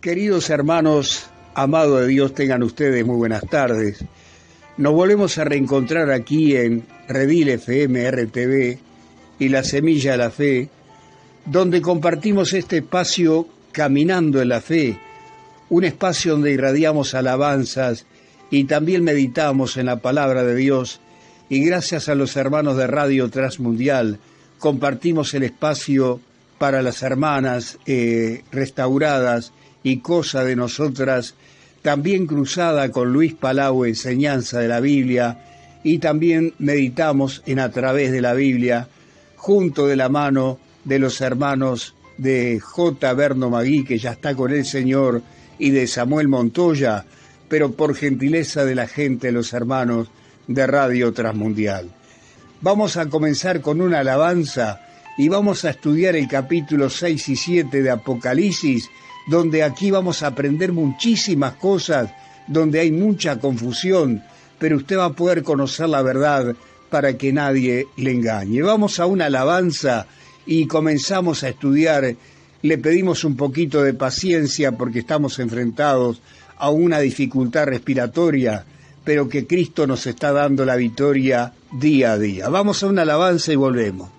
Queridos hermanos, amado de Dios, tengan ustedes muy buenas tardes. Nos volvemos a reencontrar aquí en Redil FM, RTV y La Semilla de la Fe, donde compartimos este espacio Caminando en la Fe, un espacio donde irradiamos alabanzas y también meditamos en la palabra de Dios, y gracias a los hermanos de Radio Transmundial compartimos el espacio para las hermanas restauradas y Cosa de Nosotras, también cruzada con Luis Palau, Enseñanza de la Biblia, y también meditamos en A Través de la Biblia, junto de la mano de los hermanos de J. Berno Magui, que ya está con el Señor, y de Samuel Montoya, pero por gentileza de la gente, los hermanos de Radio Transmundial. Vamos a comenzar con una alabanza y vamos a estudiar el capítulo 6 y 7 de Apocalipsis, donde aquí vamos a aprender muchísimas cosas, donde hay mucha confusión, pero usted va a poder conocer la verdad para que nadie le engañe. Vamos a una alabanza y comenzamos a estudiar. Le pedimos un poquito de paciencia porque estamos enfrentados a una dificultad respiratoria, pero que Cristo nos está dando la victoria día a día. Vamos a una alabanza y volvemos.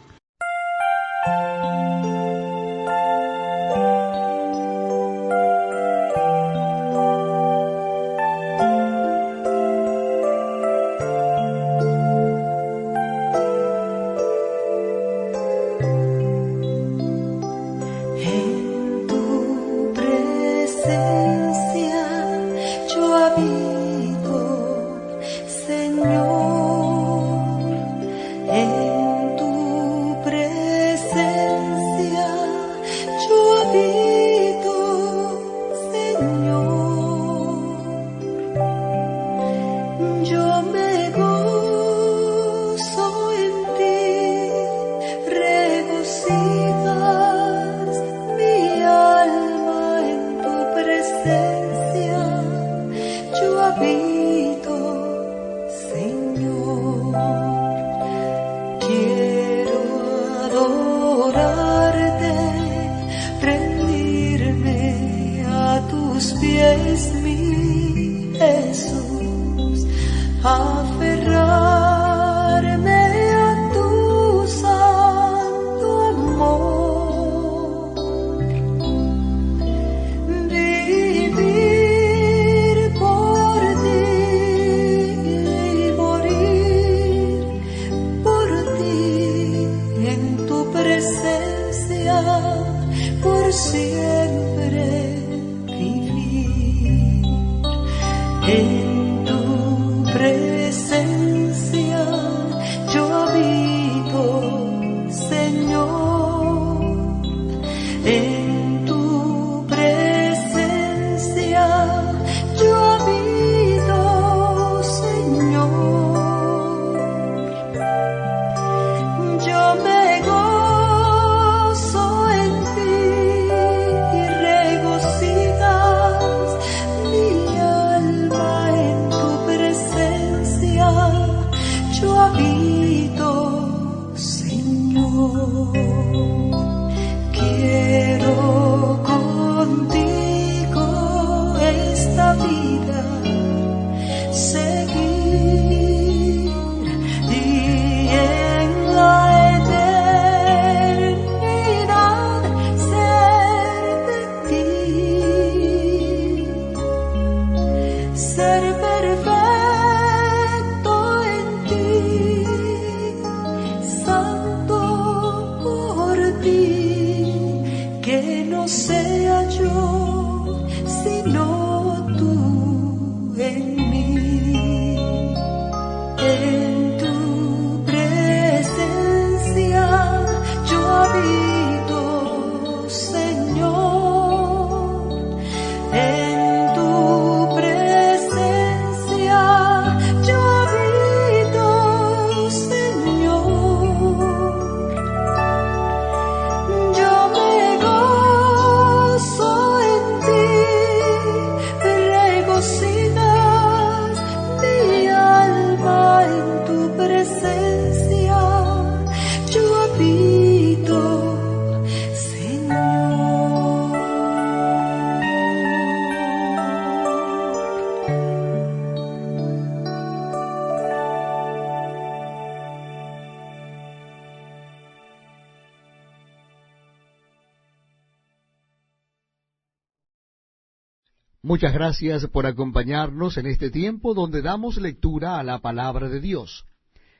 Muchas gracias por acompañarnos en este tiempo donde damos lectura a la palabra de Dios.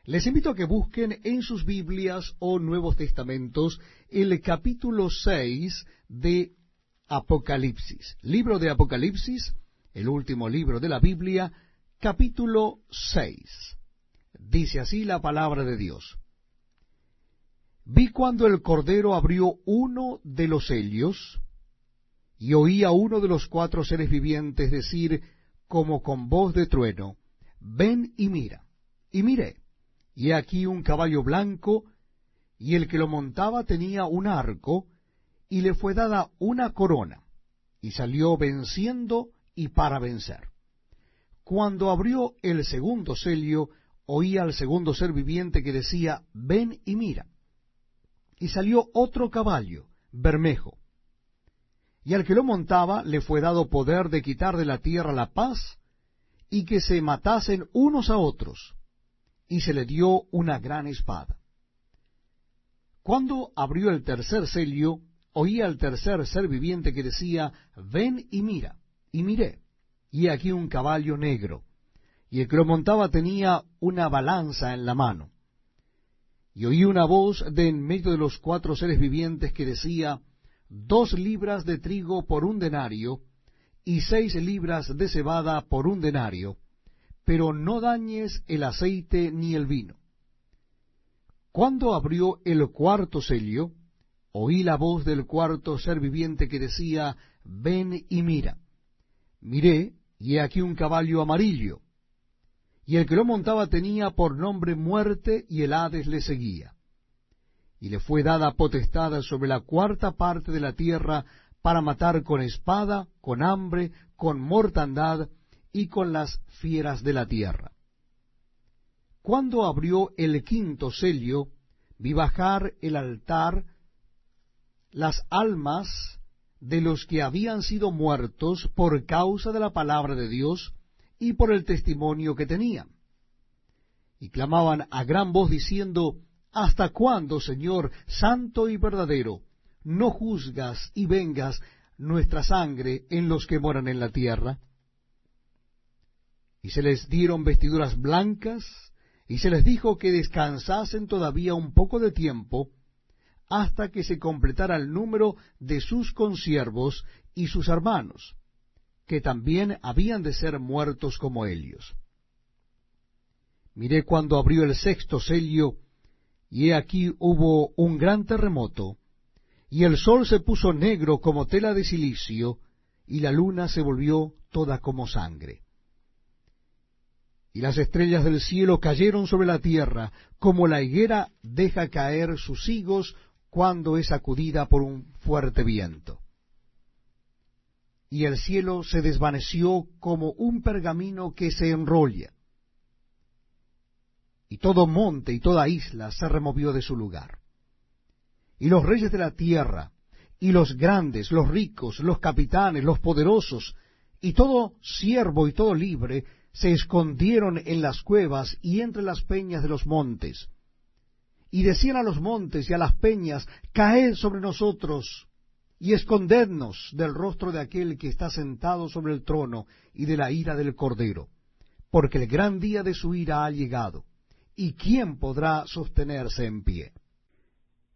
Les invito a que busquen en sus Biblias o Nuevos Testamentos el capítulo 6 de Apocalipsis. Libro de Apocalipsis, el último libro de la Biblia, capítulo 6. Dice así la palabra de Dios. Vi cuando el Cordero abrió uno de los sellos, y oí a uno de los 4 seres vivientes decir, como con voz de trueno, ven y mira. Y miré, y he aquí un caballo blanco, y el que lo montaba tenía un arco, y le fue dada una corona, y salió venciendo y para vencer. Cuando abrió el segundo sello, oí al segundo ser viviente que decía, ven y mira. Y salió otro caballo, bermejo, y al que lo montaba le fue dado poder de quitar de la tierra la paz, y que se matasen unos a otros, y se le dio una gran espada. Cuando abrió el tercer sello, oí al tercer ser viviente que decía, ven y mira. Y miré, y aquí un caballo negro, y el que lo montaba tenía una balanza en la mano. Y oí una voz de en medio de los 4 seres vivientes que decía, 2 libras de trigo por 1 denario, y 6 libras de cebada por 1 denario, pero no dañes el aceite ni el vino. Cuando abrió el cuarto sello, oí la voz del cuarto ser viviente que decía, ven y mira. Miré, y he aquí un caballo amarillo, y el que lo montaba tenía por nombre Muerte, y el Hades le seguía. Y le fue dada potestad sobre la 4ª parte de la tierra para matar con espada, con hambre, con mortandad y con las fieras de la tierra. Cuando abrió el 5º sello, vi bajar el altar las almas de los que habían sido muertos por causa de la palabra de Dios y por el testimonio que tenían. Y clamaban a gran voz diciendo, ¿hasta cuándo, Señor, santo y verdadero, no juzgas y vengas nuestra sangre en los que moran en la tierra? Y se les dieron vestiduras blancas, y se les dijo que descansasen todavía un poco de tiempo, hasta que se completara el número de sus consiervos y sus hermanos, que también habían de ser muertos como ellos. Miré cuando abrió el 6º sello, y he aquí hubo un gran terremoto, y el sol se puso negro como tela de cilicio, y la luna se volvió toda como sangre. Y las estrellas del cielo cayeron sobre la tierra, como la higuera deja caer sus higos cuando es sacudida por un fuerte viento. Y el cielo se desvaneció como un pergamino que se enrolla, y todo monte y toda isla se removió de su lugar. Y los reyes de la tierra, y los grandes, los ricos, los capitanes, los poderosos, y todo siervo y todo libre, se escondieron en las cuevas y entre las peñas de los montes. Y decían a los montes y a las peñas, caed sobre nosotros, y escondednos del rostro de aquel que está sentado sobre el trono y de la ira del Cordero, porque el gran día de su ira ha llegado. ¿Y quién podrá sostenerse en pie?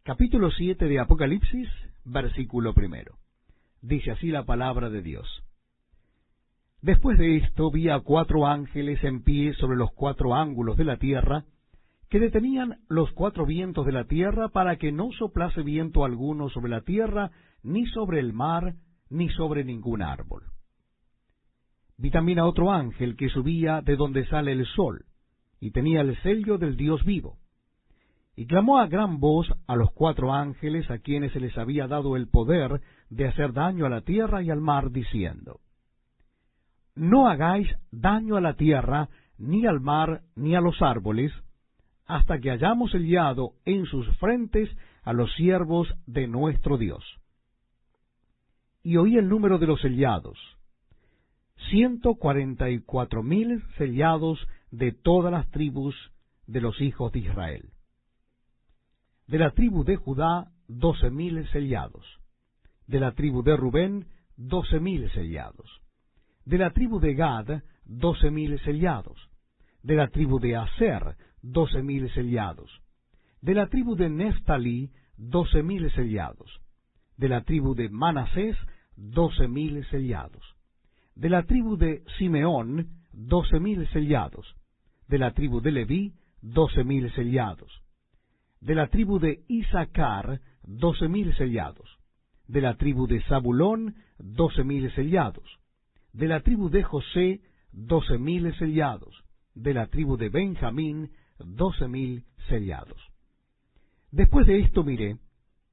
Capítulo 7 de Apocalipsis, versículo 1. Dice así la palabra de Dios. Después de esto vi a 4 ángeles en pie sobre los 4 ángulos de la tierra, que detenían los 4 vientos de la tierra para que no soplase viento alguno sobre la tierra, ni sobre el mar, ni sobre ningún árbol. Vi también a otro ángel que subía de donde sale el sol, y tenía el sello del Dios vivo. Y clamó a gran voz a los 4 ángeles a quienes se les había dado el poder de hacer daño a la tierra y al mar, diciendo, no hagáis daño a la tierra, ni al mar, ni a los árboles, hasta que hayamos sellado en sus frentes a los siervos de nuestro Dios. Y oí el número de los sellados, 144,000 sellados de todas las tribus de los hijos de Israel. De la tribu de Judá, 12,000 sellados. De la tribu de Rubén, 12,000 sellados. De la tribu de Gad, 12.000 sellados. De la tribu de Aser, 12.000 sellados. De la tribu de Neftalí, 12.000 sellados. De la tribu de Manasés, 12.000 sellados. De la tribu de Simeón, 12.000 sellados. De la tribu de Leví, 12.000 sellados. De la tribu de Isaacar, 12.000 sellados. De la tribu de Zabulón, 12.000 sellados. De la tribu de José, 12.000 sellados. De la tribu de Benjamín, 12.000 sellados. Después de esto miré,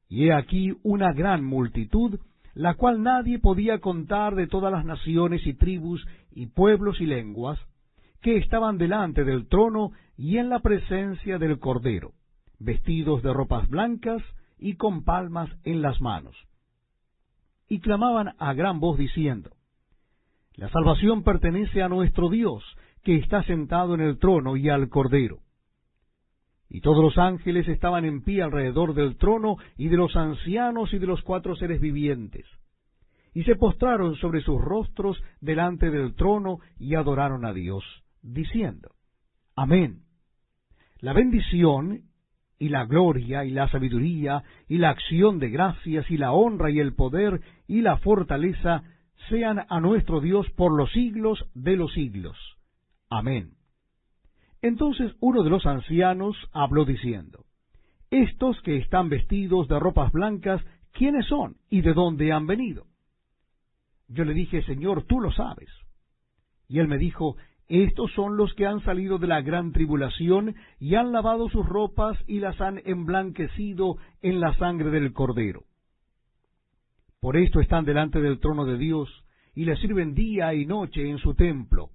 y he aquí una gran multitud, la cual nadie podía contar, de todas las naciones y tribus y pueblos y lenguas, que estaban delante del trono y en la presencia del Cordero, vestidos de ropas blancas y con palmas en las manos. Y clamaban a gran voz diciendo: La salvación pertenece a nuestro Dios, que está sentado en el trono, y al Cordero. Y todos los ángeles estaban en pie alrededor del trono, y de los ancianos y de los 4 seres vivientes. Y se postraron sobre sus rostros delante del trono, y adoraron a Dios, diciendo: Amén. La bendición, y la gloria, y la sabiduría, y la acción de gracias, y la honra, y el poder, y la fortaleza, sean a nuestro Dios por los siglos de los siglos. Amén. Entonces uno de los ancianos habló diciendo: Estos que están vestidos de ropas blancas, ¿quiénes son y de dónde han venido? Yo le dije: Señor, tú lo sabes. Y él me dijo: Estos son los que han salido de la gran tribulación, y han lavado sus ropas, y las han emblanquecido en la sangre del Cordero. Por esto están delante del trono de Dios, y le sirven día y noche en su templo.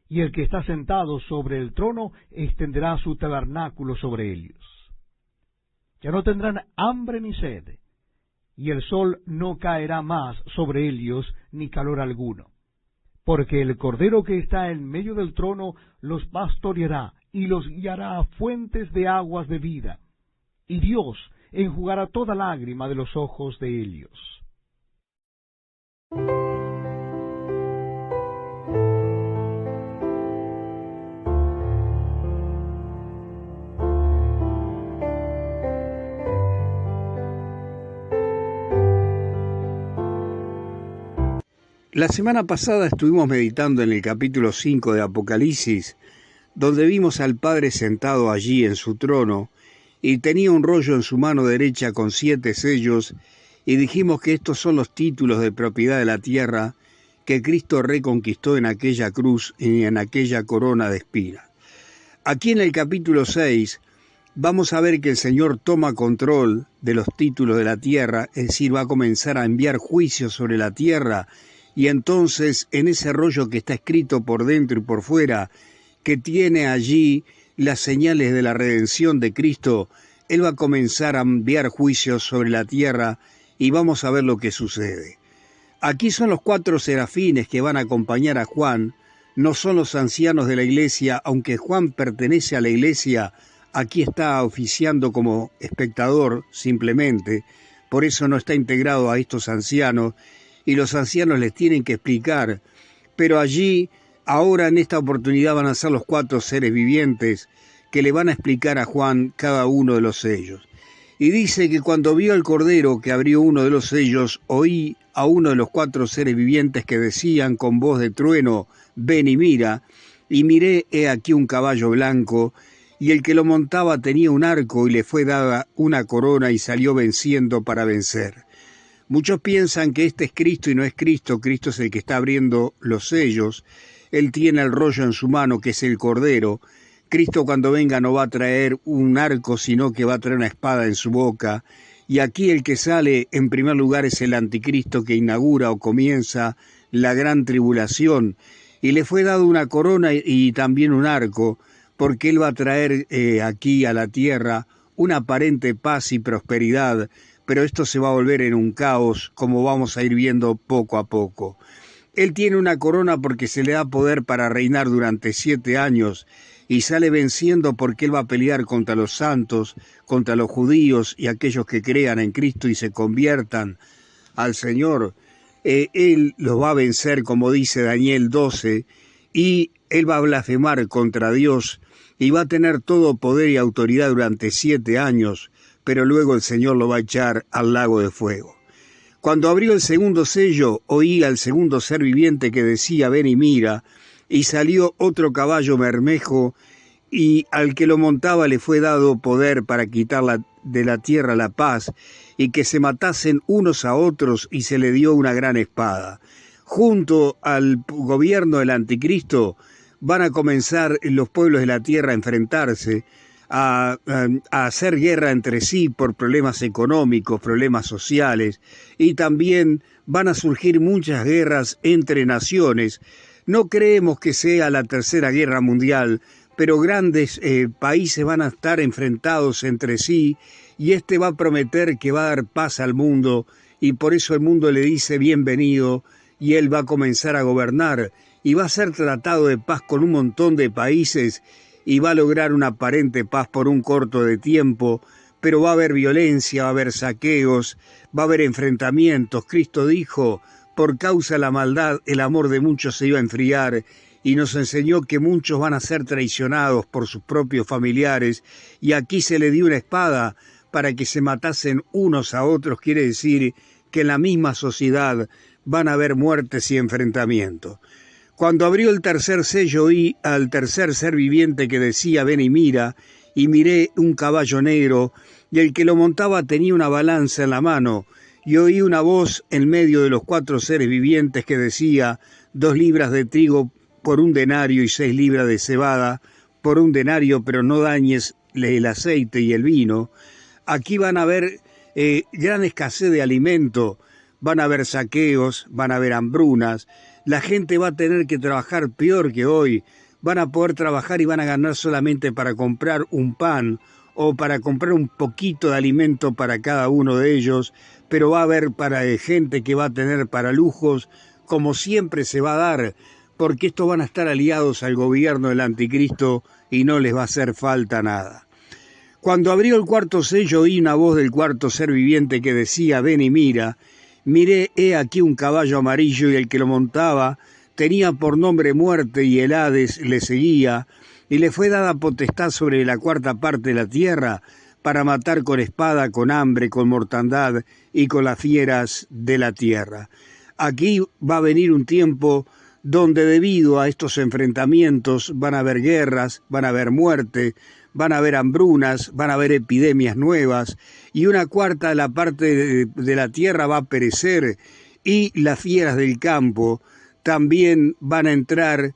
Y el que está sentado sobre el trono extenderá su tabernáculo sobre ellos. Ya no tendrán hambre ni sed, y el sol no caerá más sobre ellos, ni calor alguno. Porque el Cordero que está en medio del trono los pastoreará, y los guiará a fuentes de aguas de vida, y Dios enjugará toda lágrima de los ojos de ellos. La semana pasada estuvimos meditando en el capítulo 5 de Apocalipsis, donde vimos al Padre sentado allí en su trono, y tenía un rollo en su mano derecha con 7 sellos, y dijimos que estos son los títulos de propiedad de la tierra que Cristo reconquistó en aquella cruz y en aquella corona de espinas. Aquí en el capítulo 6 vamos a ver que el Señor toma control de los títulos de la tierra, es decir, va a comenzar a enviar juicios sobre la tierra. Y entonces, en ese rollo que está escrito por dentro y por fuera, que tiene allí las señales de la redención de Cristo, Él va a comenzar a enviar juicios sobre la tierra y vamos a ver lo que sucede. Aquí son los 4 serafines que van a acompañar a Juan, no son los ancianos de la iglesia, aunque Juan pertenece a la iglesia, aquí está oficiando como espectador simplemente, por eso no está integrado a estos ancianos, y los ancianos les tienen que explicar, pero allí, ahora en esta oportunidad van a ser los 4 seres vivientes que le van a explicar a Juan cada uno de los sellos. Y dice que cuando vio al Cordero que abrió uno de los sellos, oí a uno de los 4 seres vivientes que decían con voz de trueno: ven y mira, y miré, he aquí un caballo blanco, y el que lo montaba tenía un arco, y le fue dada una corona, y salió venciendo para vencer. Muchos piensan que este es Cristo y no es Cristo. Cristo es el que está abriendo los sellos. Él tiene el rollo en su mano, que es el Cordero. Cristo cuando venga no va a traer un arco, sino que va a traer una espada en su boca. Y aquí el que sale en primer lugar es el anticristo que inaugura o comienza la gran tribulación. Y le fue dado una corona y también un arco, porque él va a traer aquí a la tierra una aparente paz y prosperidad, pero esto se va a volver en un caos, como vamos a ir viendo poco a poco. Él tiene una corona porque se le da poder para reinar durante 7 años, y sale venciendo porque él va a pelear contra los santos, contra los judíos y aquellos que crean en Cristo y se conviertan al Señor. Él los va a vencer, como dice Daniel 12, y él va a blasfemar contra Dios y va a tener todo poder y autoridad durante 7 años, pero luego el Señor lo va a echar al lago de fuego. Cuando abrió el segundo sello, oí al segundo ser viviente que decía: ven y mira, y salió otro caballo bermejo, y al que lo montaba le fue dado poder para quitar de la tierra la paz, y que se matasen unos a otros, y se le dio una gran espada. Junto al gobierno del anticristo van a comenzar los pueblos de la tierra a enfrentarse, a hacer guerra entre sí por problemas económicos, problemas sociales, y también van a surgir muchas guerras entre naciones. No creemos que sea la tercera guerra mundial, pero grandes países van a estar enfrentados entre sí, y este va a prometer que va a dar paz al mundo, y por eso el mundo le dice bienvenido, y él va a comenzar a gobernar, y va a ser tratado de paz con un montón de países, y va a lograr una aparente paz por un corto de tiempo, pero va a haber violencia, va a haber saqueos, va a haber enfrentamientos. Cristo dijo: por causa de la maldad el amor de muchos se iba a enfriar, y nos enseñó que muchos van a ser traicionados por sus propios familiares, y aquí se le dio una espada para que se matasen unos a otros. Quiere decir que en la misma sociedad van a haber muertes y enfrentamientos. Cuando abrió el tercer sello, oí al tercer ser viviente que decía: ven y mira, y miré un caballo negro, y el que lo montaba tenía una balanza en la mano, y oí una voz en medio de los 4 seres vivientes que decía: 2 libras de trigo por 1 denario y 6 libras de cebada por 1 denario, pero no dañes el aceite y el vino. Aquí van a haber gran escasez de alimento, van a haber saqueos, van a haber hambrunas. La gente va a tener que trabajar peor que hoy. Van a poder trabajar y van a ganar solamente para comprar un pan o para comprar un poquito de alimento para cada uno de ellos, pero va a haber gente que va a tener para lujos, como siempre se va a dar, porque estos van a estar aliados al gobierno del anticristo y no les va a hacer falta nada. Cuando abrió el cuarto sello, oí una voz del cuarto ser viviente que decía: ven y mira. Miré, he aquí un caballo amarillo, y el que lo montaba tenía por nombre Muerte, y el Hades le seguía, y le fue dada potestad sobre la 4ª parte de la tierra, para matar con espada, con hambre, con mortandad y con las fieras de la tierra. Aquí va a venir un tiempo donde, debido a estos enfrentamientos, van a haber guerras, van a haber muerte, van a haber hambrunas, van a haber epidemias nuevas, y 1/4 de la parte de la tierra va a perecer, y las fieras del campo también van a entrar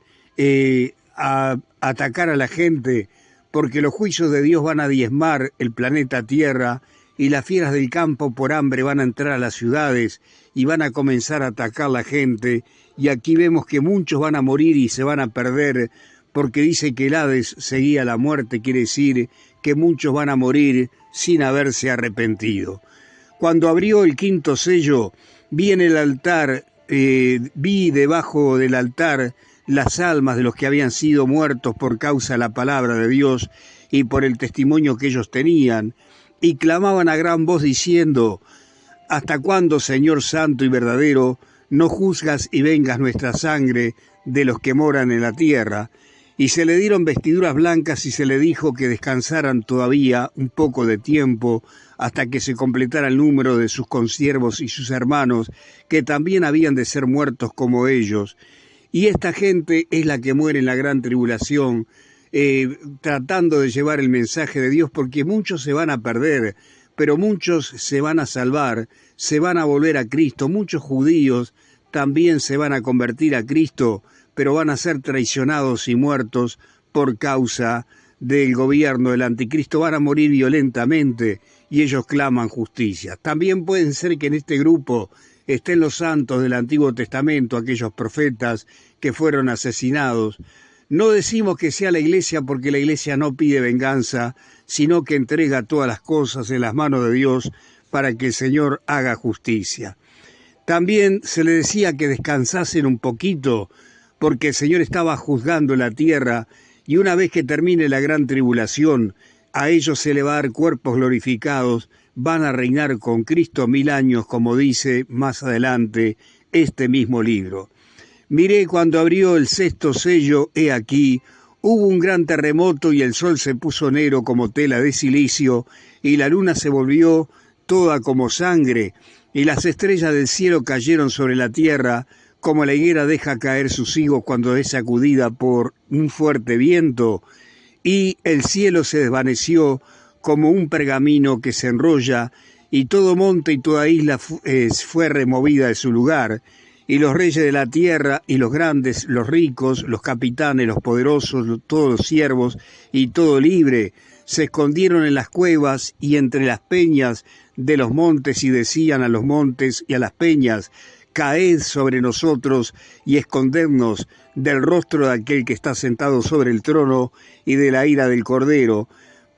a atacar a la gente, porque los juicios de Dios van a diezmar el planeta Tierra, y las fieras del campo por hambre van a entrar a las ciudades y van a comenzar a atacar a la gente, y aquí vemos que muchos van a morir y se van a perder, porque dice que el Hades seguía la muerte. Quiere decir que muchos van a morir sin haberse arrepentido. Cuando abrió el 5º sello, vi en el altar, vi debajo del altar las almas de los que habían sido muertos por causa de la palabra de Dios y por el testimonio que ellos tenían, y clamaban a gran voz diciendo: ¿hasta cuándo, Señor santo y verdadero, no juzgas y vengas nuestra sangre de los que moran en la tierra? Y se le dieron vestiduras blancas, y se le dijo que descansaran todavía un poco de tiempo, hasta que se completara el número de sus consiervos y sus hermanos, que también habían de ser muertos como ellos. Y esta gente es la que muere en la gran tribulación, tratando de llevar el mensaje de Dios, porque muchos se van a perder, pero muchos se van a salvar, se van a volver a Cristo. Muchos judíos también se van a convertir a Cristo, pero van a ser traicionados y muertos por causa del gobierno del anticristo. Van a morir violentamente, y ellos claman justicia. También pueden ser que en este grupo estén los santos del Antiguo Testamento, aquellos profetas que fueron asesinados. No decimos que sea la iglesia, porque la iglesia no pide venganza, sino que entrega todas las cosas en las manos de Dios para que el Señor haga justicia. También se le decía que descansasen un poquito, porque el Señor estaba juzgando la tierra, y una vez que termine la gran tribulación, a ellos se le va a dar cuerpos glorificados, van a reinar con Cristo 1000 años, como dice más adelante este mismo libro. Miré cuando abrió el sexto sello, he aquí, hubo un gran terremoto y el sol se puso negro como tela de silicio, y la luna se volvió toda como sangre, y las estrellas del cielo cayeron sobre la tierra, como la higuera deja caer sus higos cuando es sacudida por un fuerte viento, y el cielo se desvaneció como un pergamino que se enrolla, y todo monte y toda isla fue removida de su lugar, y los reyes de la tierra, y los grandes, los ricos, los capitanes, los poderosos, todos los siervos, y todo libre, se escondieron en las cuevas y entre las peñas de los montes, y decían a los montes y a las peñas, caed sobre nosotros y escondednos del rostro de aquel que está sentado sobre el trono y de la ira del Cordero,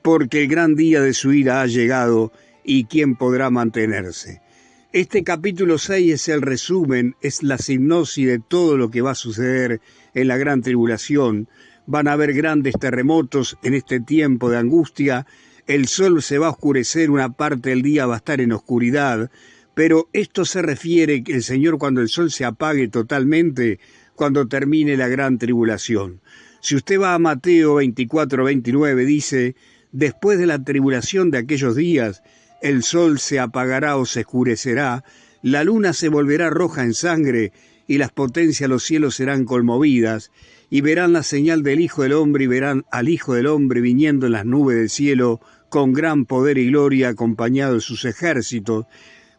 porque el gran día de su ira ha llegado, y ¿quién podrá mantenerse? Este capítulo 6 es el resumen, es la sinopsis de todo lo que va a suceder en la gran tribulación. Van a haber grandes terremotos en este tiempo de angustia, el sol se va a oscurecer, una parte del día va a estar en oscuridad, pero esto se refiere que el Señor, cuando el sol se apague totalmente, cuando termine la gran tribulación. Si usted va a Mateo 24:29, dice, después de la tribulación de aquellos días, el sol se apagará o se oscurecerá, la luna se volverá roja en sangre, y las potencias de los cielos serán conmovidas, y verán la señal del Hijo del Hombre, y verán al Hijo del Hombre viniendo en las nubes del cielo, con gran poder y gloria, acompañado de sus ejércitos.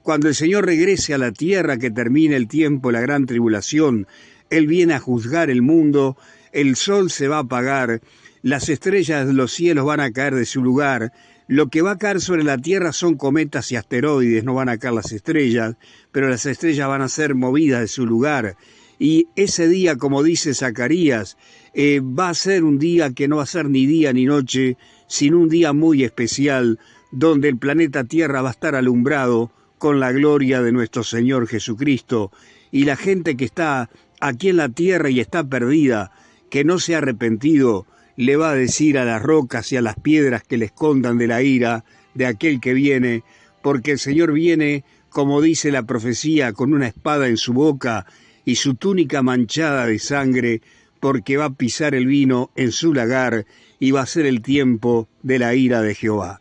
Cuando el Señor regrese a la tierra, que termine el tiempo de la gran tribulación, Él viene a juzgar el mundo, el sol se va a apagar, las estrellas de los cielos van a caer de su lugar, lo que va a caer sobre la tierra son cometas y asteroides, no van a caer las estrellas, pero las estrellas van a ser movidas de su lugar. Y ese día, como dice Zacarías, va a ser un día que no va a ser ni día ni noche, sino un día muy especial, donde el planeta Tierra va a estar alumbrado con la gloria de nuestro Señor Jesucristo. Y la gente que está aquí en la tierra y está perdida, que no se ha arrepentido, le va a decir a las rocas y a las piedras que le escondan de la ira de aquel que viene, porque el Señor viene, como dice la profecía, con una espada en su boca y su túnica manchada de sangre, porque va a pisar el vino en su lagar y va a ser el tiempo de la ira de Jehová.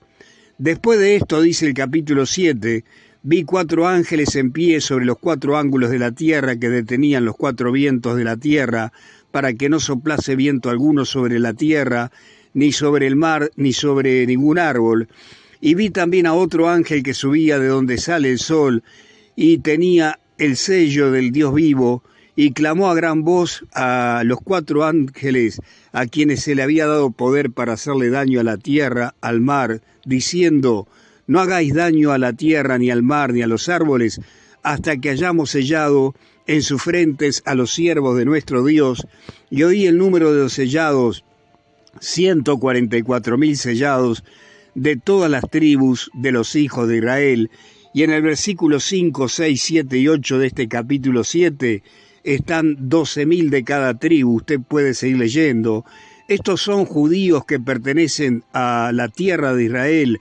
Después de esto, dice el capítulo 7, vi 4 ángeles en pie sobre los 4 ángulos de la tierra que detenían los 4 vientos de la tierra, para que no soplase viento alguno sobre la tierra, ni sobre el mar, ni sobre ningún árbol. Y vi también a otro ángel que subía de donde sale el sol, y tenía el sello del Dios vivo, y clamó a gran voz a los 4 ángeles, a quienes se le había dado poder para hacerle daño a la tierra, al mar, diciendo, no hagáis daño a la tierra, ni al mar, ni a los árboles, hasta que hayamos sellado en sus frentes a los siervos de nuestro Dios, y oí el número de los sellados, 144,000 sellados, de todas las tribus de los hijos de Israel. Y en el versículo 5, 6, 7 y 8 de este capítulo 7, están 12,000 de cada tribu, usted puede seguir leyendo. Estos son judíos que pertenecen a la tierra de Israel,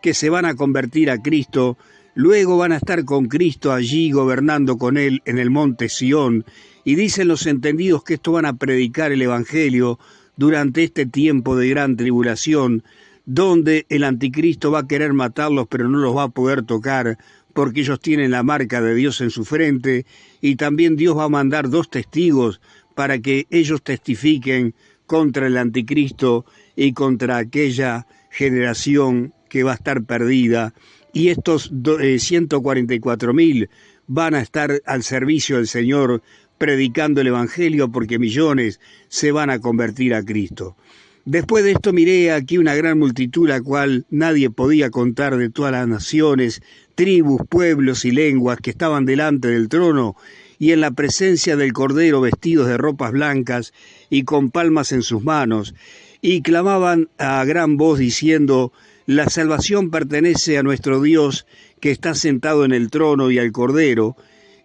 que se van a convertir a Cristo. Luego van a estar con Cristo allí gobernando con Él en el monte Sión. Y dicen los entendidos que estos van a predicar el Evangelio durante este tiempo de gran tribulación, donde el anticristo va a querer matarlos, pero no los va a poder tocar, porque ellos tienen la marca de Dios en su frente. Y también Dios va a mandar 2 testigos para que ellos testifiquen contra el anticristo y contra aquella generación que va a estar perdida. Y estos 144,000 van a estar al servicio del Señor predicando el Evangelio, porque millones se van a convertir a Cristo. Después de esto miré aquí una gran multitud, la cual nadie podía contar, de todas las naciones, tribus, pueblos y lenguas que estaban delante del trono y en la presencia del Cordero, vestidos de ropas blancas y con palmas en sus manos, y clamaban a gran voz diciendo, la salvación pertenece a nuestro Dios, que está sentado en el trono, y al Cordero.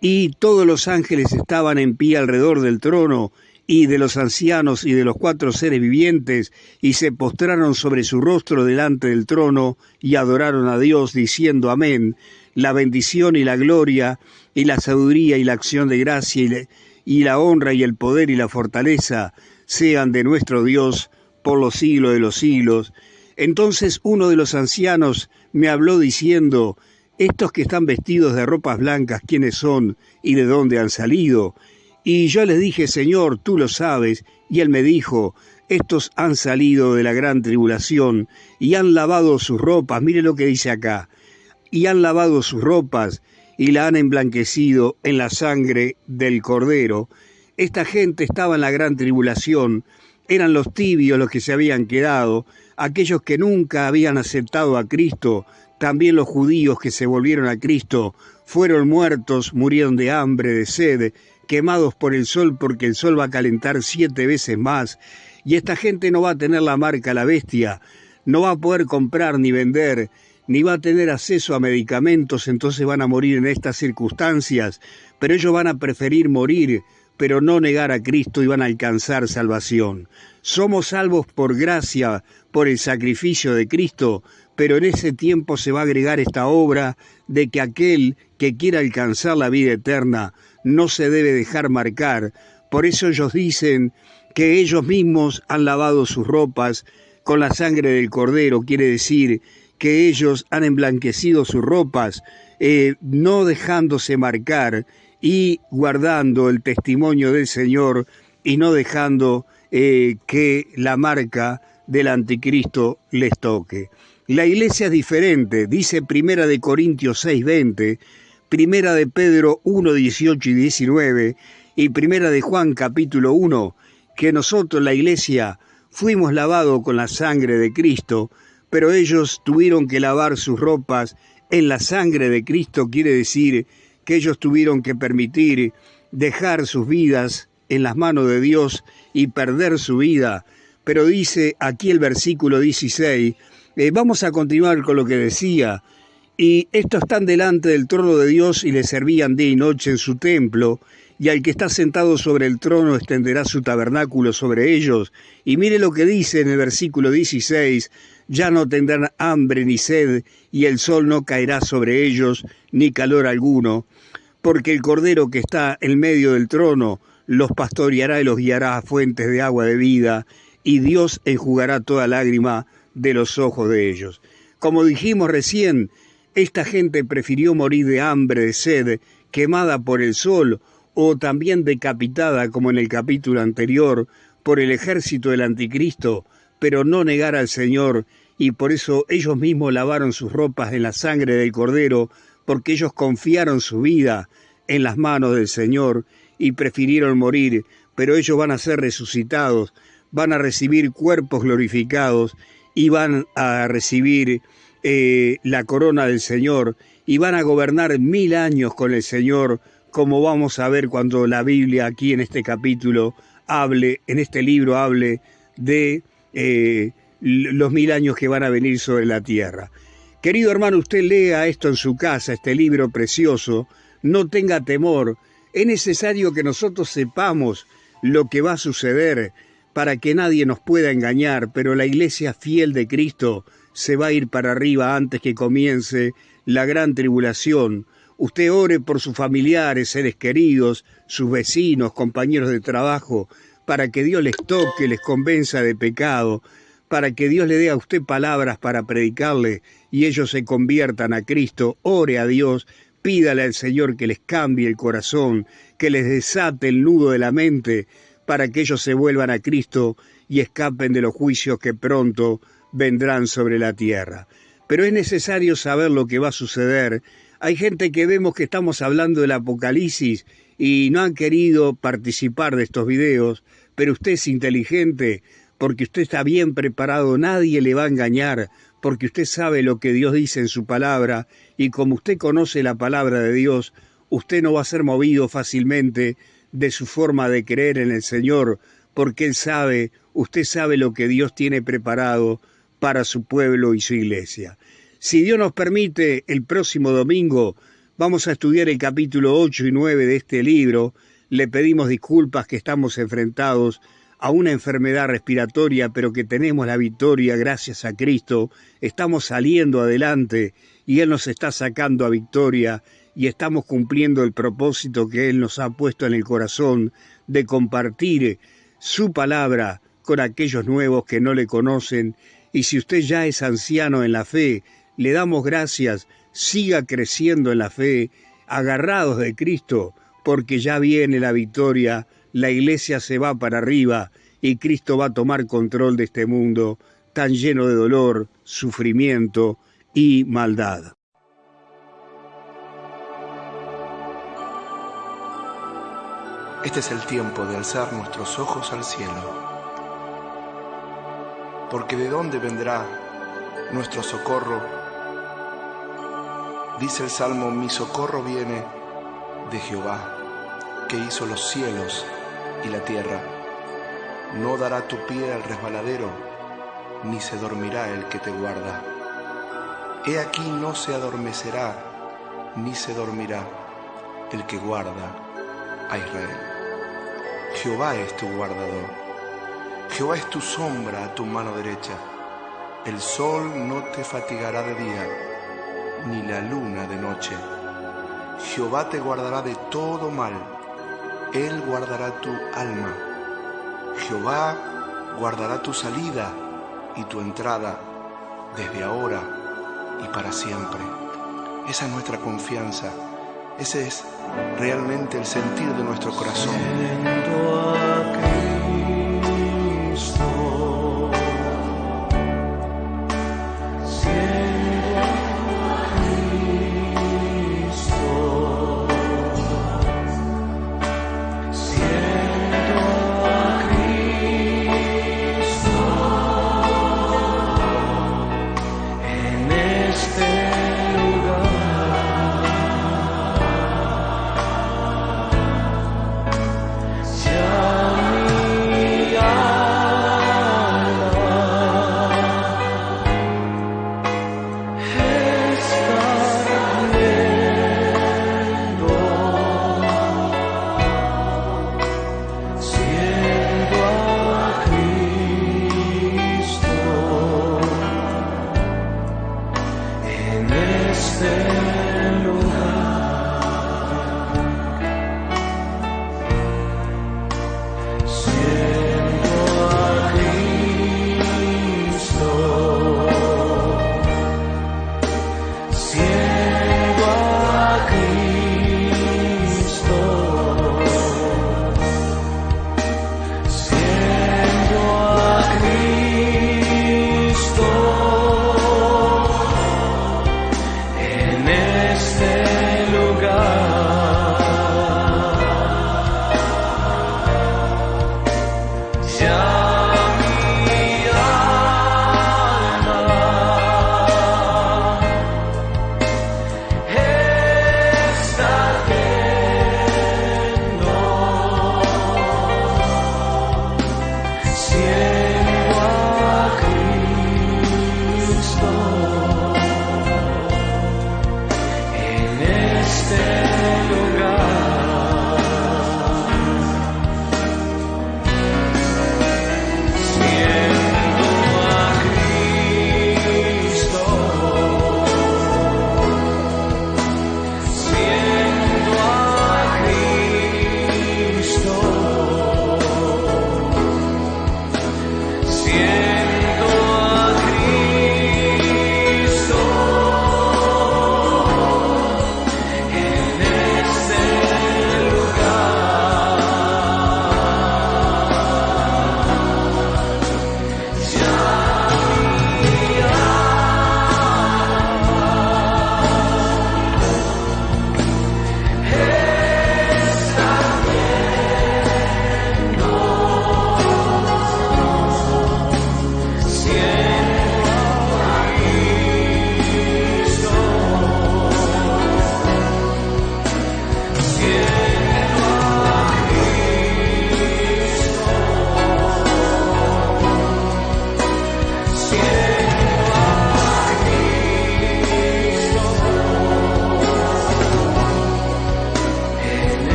Y todos los ángeles estaban en pie alrededor del trono, y de los ancianos y de los 4 seres vivientes, y se postraron sobre su rostro delante del trono, y adoraron a Dios, diciendo amén. la bendición y la gloria, y la sabiduría y la acción de gracia, y la honra y el poder y la fortaleza sean de nuestro Dios por los siglos de los siglos. Entonces uno de los ancianos me habló diciendo: estos que están vestidos de ropas blancas, ¿quiénes son y de dónde han salido? Y yo les dije: Señor, tú lo sabes. Y él me dijo: estos han salido de la gran tribulación y han lavado sus ropas. Mire lo que dice acá: y han lavado sus ropas y la han emblanquecido en la sangre del Cordero. Esta gente estaba en la gran tribulación. Eran los tibios los que se habían quedado, aquellos que nunca habían aceptado a Cristo. También los judíos que se volvieron a Cristo fueron muertos, murieron de hambre, de sed, quemados por el sol, porque el sol va a calentar 7 veces más. Y esta gente no va a tener la marca la bestia, no va a poder comprar ni vender, ni va a tener acceso a medicamentos, entonces van a morir en estas circunstancias. Pero ellos van a preferir morir, pero no negar a Cristo, y van a alcanzar salvación. Somos salvos por gracia, por el sacrificio de Cristo, pero en ese tiempo se va a agregar esta obra de que aquel que quiera alcanzar la vida eterna no se debe dejar marcar. Por eso ellos dicen que ellos mismos han lavado sus ropas con la sangre del Cordero. Quiere decir que ellos han emblanquecido sus ropas, no dejándose marcar y guardando el testimonio del Señor, y no dejando que la marca del anticristo les toque. La iglesia es diferente, dice 1 de Corintios 6:20, 1 de Pedro 1:18 y 19, y 1 de Juan capítulo 1, que nosotros, la iglesia, fuimos lavados con la sangre de Cristo, pero ellos tuvieron que lavar sus ropas en la sangre de Cristo. Quiere decir que ellos tuvieron que permitir dejar sus vidas en las manos de Dios y perder su vida. Pero dice aquí el versículo 16, vamos a continuar con lo que decía: y estos están delante del trono de Dios y le servían día y noche en su templo, y al que está sentado sobre el trono extenderá su tabernáculo sobre ellos. Y mire lo que dice en el versículo 16, ya no tendrán hambre ni sed, y el sol no caerá sobre ellos, ni calor alguno, porque el Cordero que está en medio del trono los pastoreará y los guiará a fuentes de agua de vida, y Dios enjugará toda lágrima de los ojos de ellos. Como dijimos recién, esta gente prefirió morir de hambre, de sed, quemada por el sol, o también decapitada, como en el capítulo anterior, por el ejército del anticristo, pero no negar al Señor, y por eso ellos mismos lavaron sus ropas en la sangre del Cordero, porque ellos confiaron su vida en las manos del Señor y prefirieron morir, pero ellos van a ser resucitados, van a recibir cuerpos glorificados y van a recibir la corona del Señor, y van a gobernar 1000 años con el Señor, como vamos a ver cuando la Biblia aquí en este capítulo hable, en este libro hable de los 1000 años que van a venir sobre la tierra. Querido hermano, usted lea esto en su casa, este libro precioso, no tenga temor. Es necesario que nosotros sepamos lo que va a suceder para que nadie nos pueda engañar, pero la iglesia fiel de Cristo se va a ir para arriba antes que comience la gran tribulación. Usted ore por sus familiares, seres queridos, sus vecinos, compañeros de trabajo, para que Dios les toque, les convenza de pecado, para que Dios le dé a usted palabras para predicarle y ellos se conviertan a Cristo. Ore a Dios, pídale al Señor que les cambie el corazón, que les desate el nudo de la mente, para que ellos se vuelvan a Cristo y escapen de los juicios que pronto vendrán sobre la tierra. Pero es necesario saber lo que va a suceder. Hay gente que vemos que estamos hablando del Apocalipsis y no han querido participar de estos videos, pero usted es inteligente porque usted está bien preparado, nadie le va a engañar, porque usted sabe lo que Dios dice en su palabra, y como usted conoce la palabra de Dios, usted no va a ser movido fácilmente de su forma de creer en el Señor, porque Él sabe, usted sabe lo que Dios tiene preparado para su pueblo y su iglesia. Si Dios nos permite, el próximo domingo vamos a estudiar el capítulo 8 y 9 de este libro. Le pedimos disculpas que estamos enfrentados a una enfermedad respiratoria, pero que tenemos la victoria gracias a Cristo, estamos saliendo adelante y Él nos está sacando a victoria y estamos cumpliendo el propósito que Él nos ha puesto en el corazón de compartir su palabra con aquellos nuevos que no le conocen. Y si usted ya es anciano en la fe, le damos gracias, siga creciendo en la fe, agarrados de Cristo, porque ya viene la victoria, la iglesia se va para arriba y Cristo va a tomar control de este mundo tan lleno de dolor, sufrimiento y maldad. Este es el tiempo de alzar nuestros ojos al cielo, porque ¿de dónde vendrá nuestro socorro? Dice el Salmo: mi socorro viene de Jehová, que hizo los cielos y la tierra. No dará tu pie al resbaladero, ni se dormirá el que te guarda. He aquí no se adormecerá, ni se dormirá el que guarda a Israel. Jehová es tu guardador. Jehová es tu sombra a tu mano derecha. El sol no te fatigará de día, ni la luna de noche. Jehová te guardará de todo mal. Él guardará tu alma. Jehová guardará tu salida y tu entrada desde ahora y para siempre. Esa es nuestra confianza. Ese es realmente el sentir de nuestro corazón.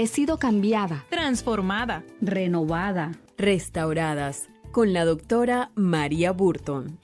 He sido cambiada, transformada, renovada, restauradas con la doctora María Burton.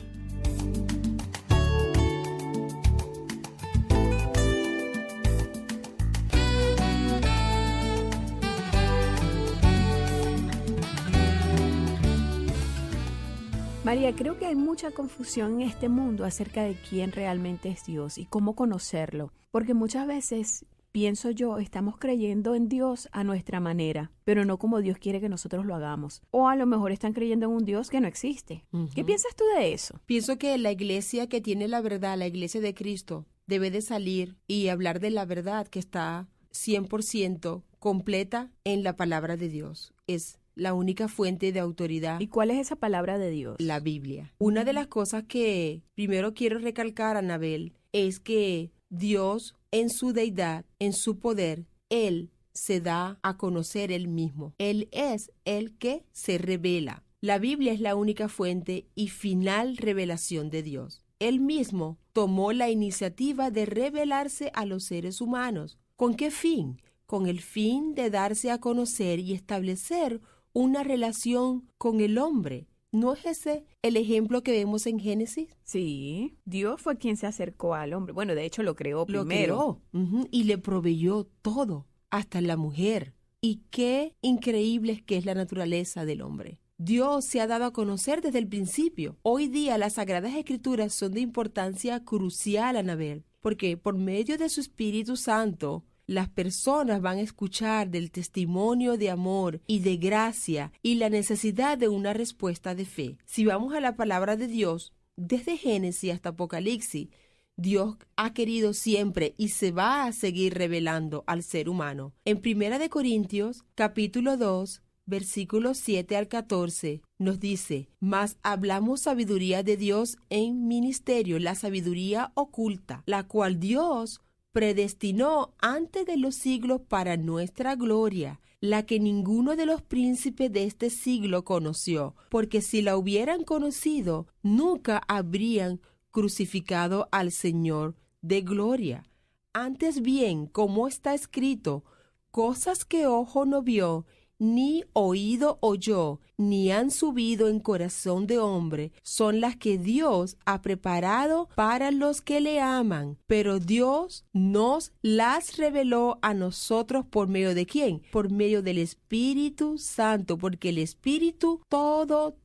María, creo que hay mucha confusión en este mundo acerca de quién realmente es Dios y cómo conocerlo, porque muchas veces, pienso yo, estamos creyendo en Dios a nuestra manera, pero no como Dios quiere que nosotros lo hagamos. O a lo mejor están creyendo en un Dios que no existe. ¿Qué piensas tú de eso? Pienso que la iglesia que tiene la verdad, la iglesia de Cristo, debe de salir y hablar de la verdad que está 100% completa en la palabra de Dios. Es la única fuente de autoridad. ¿Y cuál es esa palabra de Dios? La Biblia. Una de las cosas que primero quiero recalcar, Anabel, es que Dios, en su deidad, en su poder, Él se da a conocer Él mismo. Él es el que se revela. La Biblia es la única fuente y final revelación de Dios. Él mismo tomó la iniciativa de revelarse a los seres humanos. ¿Con qué fin? Con el fin de darse a conocer y establecer una relación con el hombre. ¿No es ese el ejemplo que vemos en Génesis? Sí, Dios fue quien se acercó al hombre. Bueno, de hecho lo creó primero. Lo creó, y le proveyó todo, hasta la mujer. Y qué increíble es que es la naturaleza del hombre. Dios se ha dado a conocer desde el principio. Hoy día las Sagradas Escrituras son de importancia crucial, Anabel, porque por medio de su Espíritu Santo, las personas van a escuchar del testimonio de amor y de gracia y la necesidad de una respuesta de fe. Si vamos a la palabra de Dios, desde Génesis hasta Apocalipsis, Dios ha querido siempre y se va a seguir revelando al ser humano. En 1 Corintios, capítulo 2, versículos 7 al 14, nos dice: mas hablamos sabiduría de Dios en ministerio, la sabiduría oculta, la cual Dios predestinó antes de los siglos para nuestra gloria, la que ninguno de los príncipes de este siglo conoció, porque si la hubieran conocido, nunca habrían crucificado al Señor de gloria. Antes bien, como está escrito, cosas que ojo no vio, ni oído oyó, ni han subido en corazón de hombre, son las que Dios ha preparado para los que le aman. Pero Dios nos las reveló a nosotros por medio de ¿quién? Por medio del Espíritu Santo, porque el Espíritu todo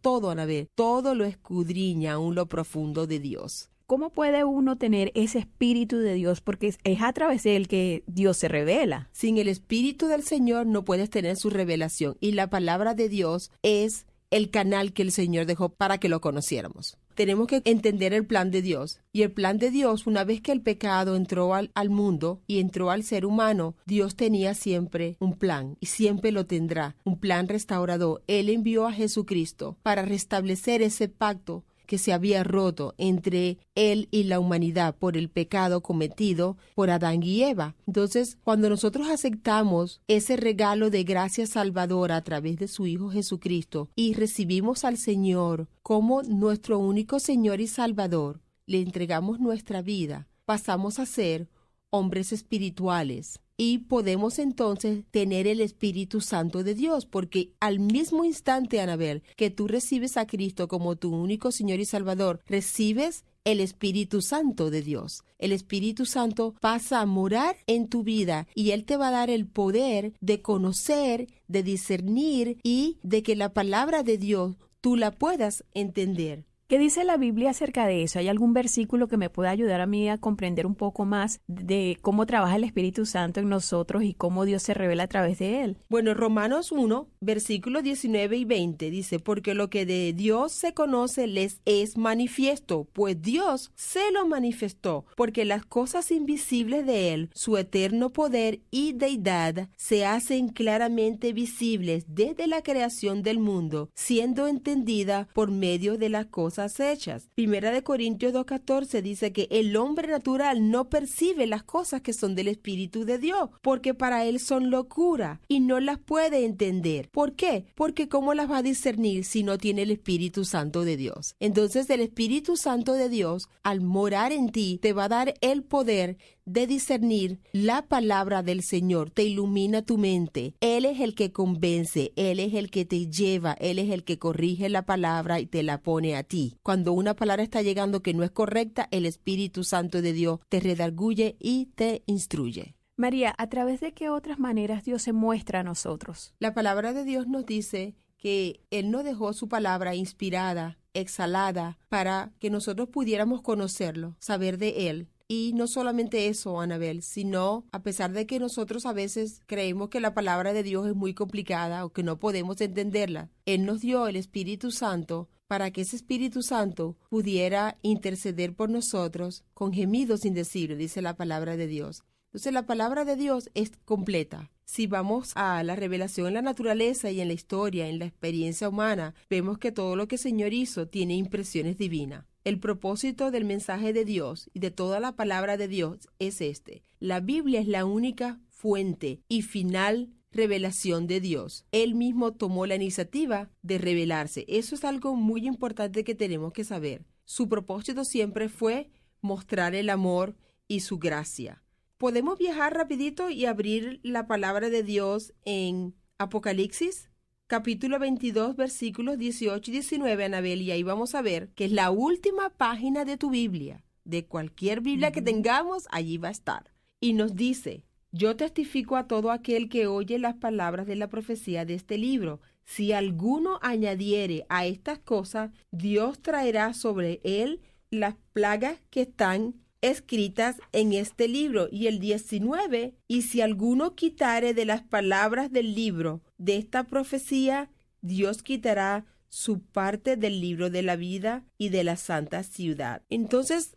lo escudriña aún lo profundo de Dios. ¿Cómo puede uno tener ese Espíritu de Dios? Porque es a través de él que Dios se revela. Sin el Espíritu del Señor no puedes tener su revelación. Y la palabra de Dios es el canal que el Señor dejó para que lo conociéramos. Tenemos que entender el plan de Dios. Y el plan de Dios, una vez que el pecado entró al mundo y entró al ser humano, Dios tenía siempre un plan y siempre lo tendrá. Un plan restaurador. Él envió a Jesucristo para restablecer ese pacto que se había roto entre él y la humanidad por el pecado cometido por Adán y Eva. Entonces, cuando nosotros aceptamos ese regalo de gracia salvadora a través de su Hijo Jesucristo y recibimos al Señor como nuestro único Señor y Salvador, le entregamos nuestra vida, pasamos a ser hombres espirituales. Y podemos entonces tener el Espíritu Santo de Dios, porque al mismo instante, Anabel, que tú recibes a Cristo como tu único Señor y Salvador, recibes el Espíritu Santo de Dios. El Espíritu Santo pasa a morar en tu vida y Él te va a dar el poder de conocer, de discernir y de que la palabra de Dios tú la puedas entender. ¿Qué dice la Biblia acerca de eso? ¿Hay algún versículo que me pueda ayudar a mí a comprender un poco más de cómo trabaja el Espíritu Santo en nosotros y cómo Dios se revela a través de él? Bueno, Romanos 1, versículos 19 y 20 dice: porque lo que de Dios se conoce les es manifiesto, pues Dios se lo manifestó, porque las cosas invisibles de Él, su eterno poder y deidad, se hacen claramente visibles desde la creación del mundo, siendo entendida por medio de las cosas hechas. 1 Corintios 2:14 dice que el hombre natural no percibe las cosas que son del Espíritu de Dios, porque para él son locura y no las puede entender. ¿Por qué? Porque ¿cómo las va a discernir si no tiene el Espíritu Santo de Dios? Entonces el Espíritu Santo de Dios, al morar en ti, te va a dar el poder de discernir la palabra del Señor, te ilumina tu mente. Él es el que convence, Él es el que te lleva, Él es el que corrige la palabra y te la pone a ti. Cuando una palabra está llegando que no es correcta, el Espíritu Santo de Dios te redarguye y te instruye. María, ¿a través de qué otras maneras Dios se muestra a nosotros? La palabra de Dios nos dice que Él nos dejó su palabra inspirada, exhalada, para que nosotros pudiéramos conocerlo, saber de Él. Y no solamente eso, Anabel, sino a pesar de que nosotros a veces creemos que la palabra de Dios es muy complicada o que no podemos entenderla, Él nos dio el Espíritu Santo para que ese Espíritu Santo pudiera interceder por nosotros con gemidos indecibles, dice la palabra de Dios. Entonces la palabra de Dios es completa. Si vamos a la revelación en la naturaleza y en la historia, en la experiencia humana, vemos que todo lo que el Señor hizo tiene impresiones divinas. El propósito del mensaje de Dios y de toda la palabra de Dios es este. La Biblia es la única fuente y final revelación de Dios. Él mismo tomó la iniciativa de revelarse. Eso es algo muy importante que tenemos que saber. Su propósito siempre fue mostrar el amor y su gracia. Podemos viajar rapidito y abrir la palabra de Dios en Apocalipsis, capítulo 22, versículos 18 y 19, Anabel, y ahí vamos a ver que es la última página de tu Biblia. De cualquier Biblia que tengamos, allí va a estar. Y nos dice: yo testifico a todo aquel que oye las palabras de la profecía de este libro. Si alguno añadiere a estas cosas, Dios traerá sobre él las plagas que están escritas en este libro. Y el 19, y si alguno quitare de las palabras del libro de esta profecía, Dios quitará su parte del libro de la vida y de la santa ciudad. Entonces,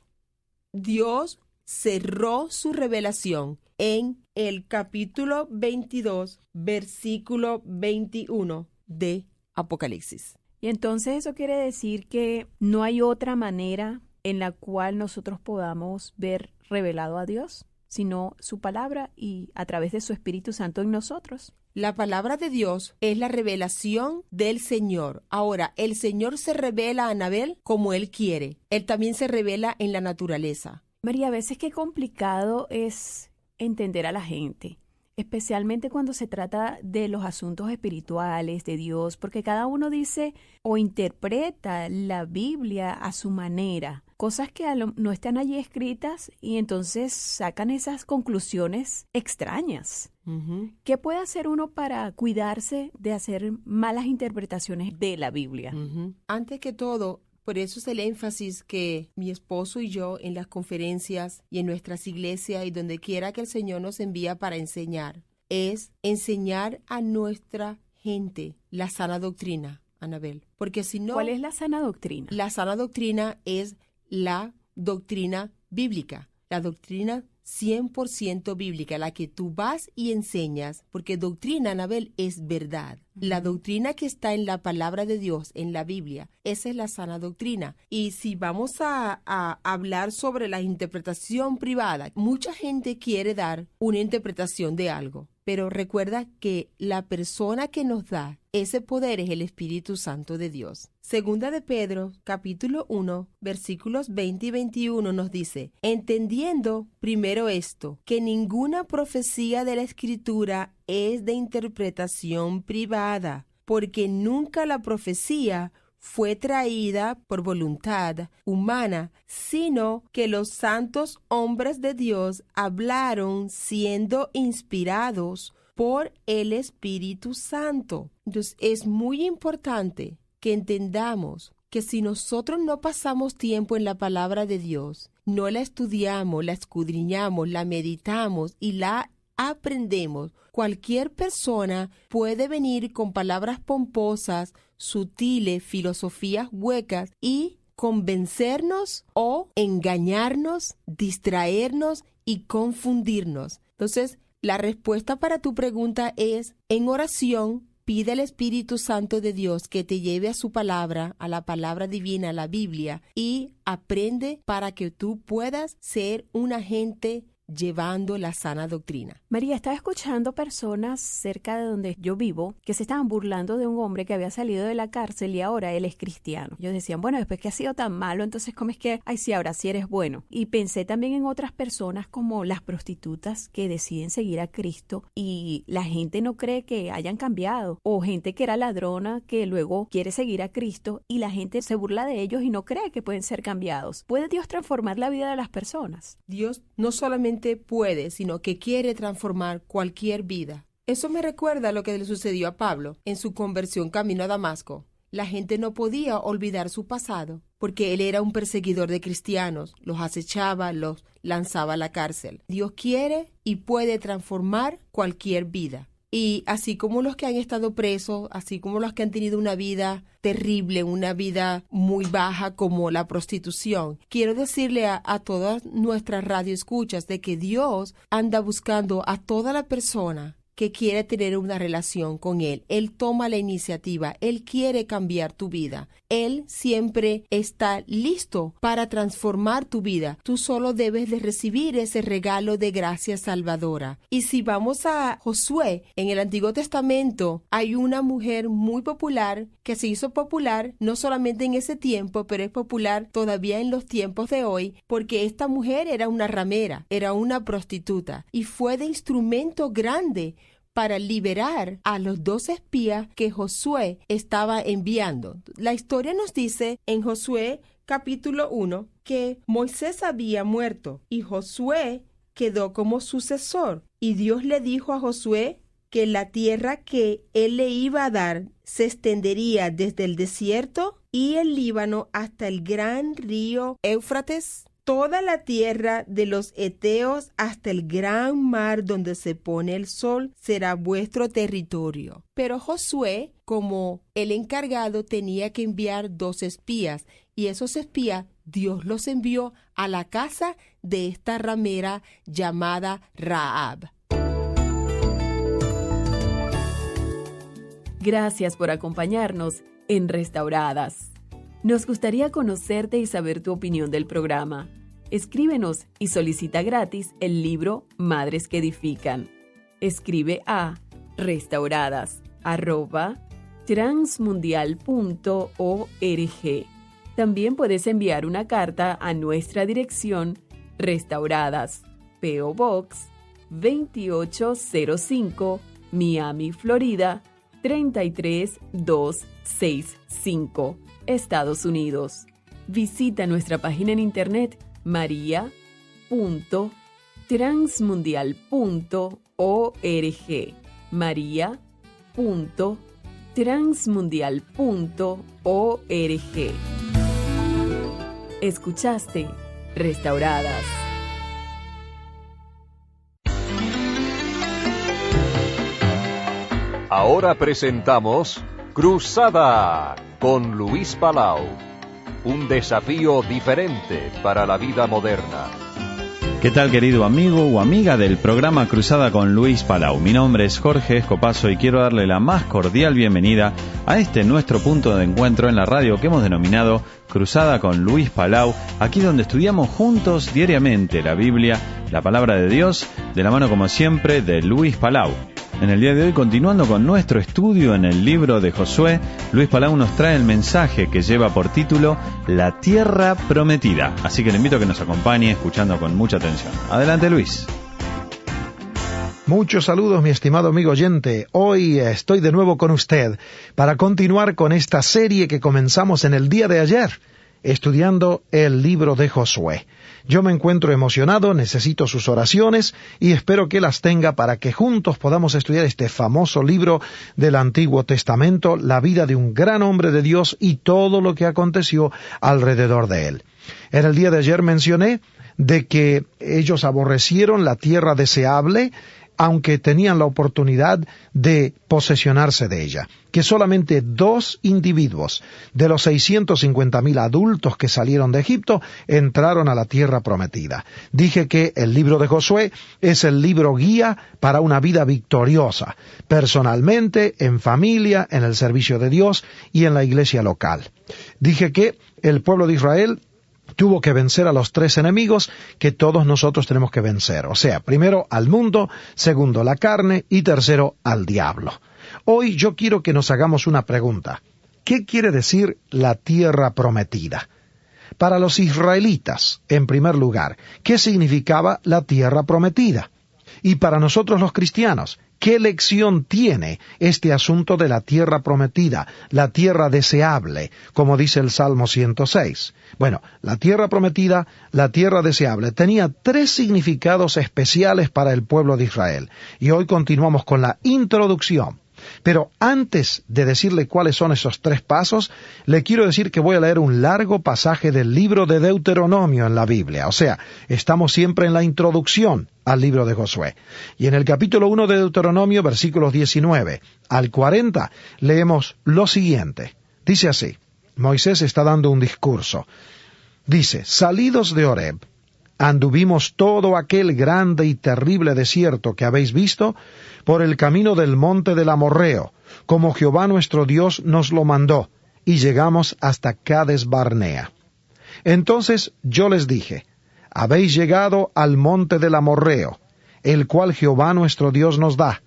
Dios cerró su revelación en el capítulo 22, versículo 21 de Apocalipsis. Y entonces eso quiere decir que no hay otra manera en la cual nosotros podamos ver revelado a Dios, sino su palabra y a través de su Espíritu Santo en nosotros. La palabra de Dios es la revelación del Señor. Ahora, el Señor se revela a Anabel como Él quiere. Él también se revela en la naturaleza. María, a veces qué complicado es entender a la gente, especialmente cuando se trata de los asuntos espirituales de Dios, porque cada uno dice o interpreta la Biblia a su manera, cosas que no están allí escritas y entonces sacan esas conclusiones extrañas. ¿Qué puede hacer uno para cuidarse de hacer malas interpretaciones de la Biblia? Antes que todo, por eso es el énfasis que mi esposo y yo en las conferencias y en nuestras iglesias y donde quiera que el Señor nos envía para enseñar, es enseñar a nuestra gente la sana doctrina, Anabel. Porque si no... ¿Cuál es la sana doctrina? La sana doctrina es la doctrina bíblica, la doctrina 100% bíblica, la que tú vas y enseñas, porque doctrina, Anabel, es verdad. La doctrina que está en la palabra de Dios, en la Biblia, esa es la sana doctrina. Y si vamos a hablar sobre la interpretación privada, mucha gente quiere dar una interpretación de algo, pero recuerda que la persona que nos da ese poder es el Espíritu Santo de Dios. Segunda de Pedro, capítulo 1, versículos 20 y 21 nos dice: entendiendo primero esto, que ninguna profecía de la Escritura es de interpretación privada, porque nunca la profecía fue traída por voluntad humana, sino que los santos hombres de Dios hablaron siendo inspirados por el Espíritu Santo. Entonces es muy importante que entendamos que si nosotros no pasamos tiempo en la palabra de Dios, no la estudiamos, la escudriñamos, la meditamos y la aprendemos, cualquier persona puede venir con palabras pomposas, sutiles, filosofías huecas y convencernos o engañarnos, distraernos y confundirnos. Entonces, la respuesta para tu pregunta es: en oración, pide al Espíritu Santo de Dios que te lleve a su palabra, a la palabra divina, a la Biblia, y aprende para que tú puedas ser un agente llevando la sana doctrina. María, estaba escuchando personas cerca de donde yo vivo que se estaban burlando de un hombre que había salido de la cárcel y ahora él es cristiano. Ellos decían, bueno, después que ha sido tan malo, entonces ¿cómo es que, ay, sí, ahora sí eres bueno? Y pensé también en otras personas como las prostitutas que deciden seguir a Cristo y la gente no cree que hayan cambiado, o gente que era ladrona que luego quiere seguir a Cristo y la gente se burla de ellos y no cree que pueden ser cambiados. ¿Puede Dios transformar la vida de las personas? Dios no solamente puede, sino que quiere transformar cualquier vida. Eso me recuerda a lo que le sucedió a Pablo en su conversión camino a Damasco. La gente no podía olvidar su pasado, porque él era un perseguidor de cristianos, los acechaba, los lanzaba a la cárcel. Dios quiere y puede transformar cualquier vida. Y así como los que han estado presos, así como los que han tenido una vida terrible, una vida muy baja como la prostitución, quiero decirle a todas nuestras radioescuchas de que Dios anda buscando a toda la persona que quiere tener una relación con Él. Él toma la iniciativa, Él quiere cambiar tu vida. Él siempre está listo para transformar tu vida. Tú solo debes de recibir ese regalo de gracia salvadora. Y si vamos a Josué, en el Antiguo Testamento hay una mujer muy popular que se hizo popular no solamente en ese tiempo, pero es popular todavía en los tiempos de hoy, porque esta mujer era una ramera, era una prostituta y fue de instrumento grande para liberar a los 2 espías que Josué estaba enviando. La historia nos dice en Josué capítulo 1 que Moisés había muerto y Josué quedó como sucesor. Y Dios le dijo a Josué que la tierra que él le iba a dar se extendería desde el desierto y el Líbano hasta el gran río Éufrates, toda la tierra de los heteos hasta el gran mar donde se pone el sol será vuestro territorio. Pero Josué, como el encargado, tenía que enviar 2 espías, y esos espías Dios los envió a la casa de esta ramera llamada Rahab. Gracias por acompañarnos en Restauradas. Nos gustaría conocerte y saber tu opinión del programa. Escríbenos y solicita gratis el libro Madres que Edifican. Escribe a restauradas@transmundial.org. También puedes enviar una carta a nuestra dirección Restauradas, P.O. Box 2805, Miami, Florida 33265, Estados Unidos. Visita nuestra página en internet maria.transmundial.org, maria.transmundial.org. Escuchaste Restauradas. Ahora presentamos Cruzada con Luis Palau. Un desafío diferente para la vida moderna. ¿Qué tal, querido amigo o amiga del programa Cruzada con Luis Palau? Mi nombre es Jorge Escopazo y quiero darle la más cordial bienvenida a este nuestro punto de encuentro en la radio que hemos denominado Cruzada con Luis Palau, aquí donde estudiamos juntos diariamente la Biblia, la palabra de Dios, de la mano como siempre de Luis Palau. En el día de hoy, continuando con nuestro estudio en el libro de Josué, Luis Palau nos trae el mensaje que lleva por título La Tierra Prometida. Así que le invito a que nos acompañe escuchando con mucha atención. Adelante, Luis. Muchos saludos, mi estimado amigo oyente. Hoy estoy de nuevo con usted para continuar con esta serie que comenzamos en el día de ayer, estudiando el libro de Josué. Yo me encuentro emocionado, necesito sus oraciones y espero que las tenga para que juntos podamos estudiar este famoso libro del Antiguo Testamento, la vida de un gran hombre de Dios y todo lo que aconteció alrededor de él. En el día de ayer mencioné de que ellos aborrecieron la tierra deseable, aunque tenían la oportunidad de posesionarse de ella, que solamente 2 individuos de los 650,000 adultos que salieron de Egipto entraron a la tierra prometida. Dije que el libro de Josué es el libro guía para una vida victoriosa, personalmente, en familia, en el servicio de Dios y en la iglesia local. Dije que el pueblo de Israel Tuvo que vencer a los 3 enemigos que todos nosotros tenemos que vencer. O sea, primero al mundo, segundo la carne y tercero al diablo. Hoy yo quiero que nos hagamos una pregunta. ¿Qué quiere decir la tierra prometida? Para los israelitas, en primer lugar, ¿qué significaba la tierra prometida? Y para nosotros los cristianos, ¿qué lección tiene este asunto de la tierra prometida, la tierra deseable, como dice el Salmo 106? Bueno, la tierra prometida, la tierra deseable, tenía 3 significados especiales para el pueblo de Israel. Y hoy continuamos con la introducción. Pero antes de decirle cuáles son esos 3 pasos, le quiero decir que voy a leer un largo pasaje del libro de Deuteronomio en la Biblia. O sea, estamos siempre en la introducción al libro de Josué. Y en el capítulo 1 de Deuteronomio, versículos 19 al 40, leemos lo siguiente. Dice así, Moisés está dando un discurso. Dice, salidos de Horeb, anduvimos todo aquel grande y terrible desierto que habéis visto por el camino del monte del Amorreo, como Jehová nuestro Dios nos lo mandó, y llegamos hasta Cades Barnea. Entonces yo les dije, habéis llegado al monte del Amorreo, el cual Jehová nuestro Dios nos da.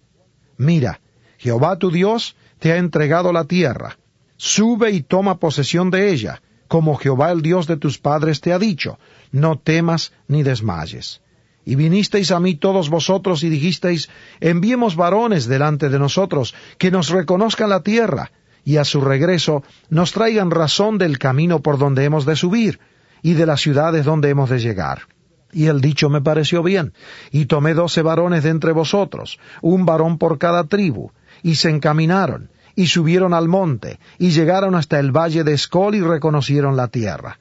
Mira, Jehová tu Dios te ha entregado la tierra. Sube y toma posesión de ella, como Jehová el Dios de tus padres te ha dicho. No temas ni desmayes. Y vinisteis a mí todos vosotros y dijisteis, enviemos varones delante de nosotros, que nos reconozcan la tierra, y a su regreso nos traigan razón del camino por donde hemos de subir, y de las ciudades donde hemos de llegar. Y el dicho me pareció bien, y tomé 12 varones de entre vosotros, un varón por cada tribu, y se encaminaron, y subieron al monte, y llegaron hasta el valle de Escol y reconocieron la tierra.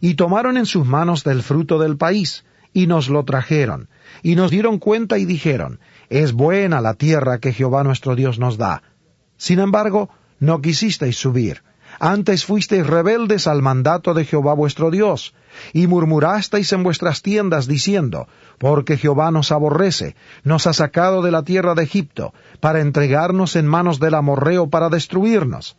Y tomaron en sus manos del fruto del país, y nos lo trajeron, y nos dieron cuenta y dijeron, es buena la tierra que Jehová nuestro Dios nos da. Sin embargo, no quisisteis subir, antes fuisteis rebeldes al mandato de Jehová vuestro Dios, y murmurasteis en vuestras tiendas diciendo, porque Jehová nos aborrece, nos ha sacado de la tierra de Egipto, para entregarnos en manos del amorreo para destruirnos.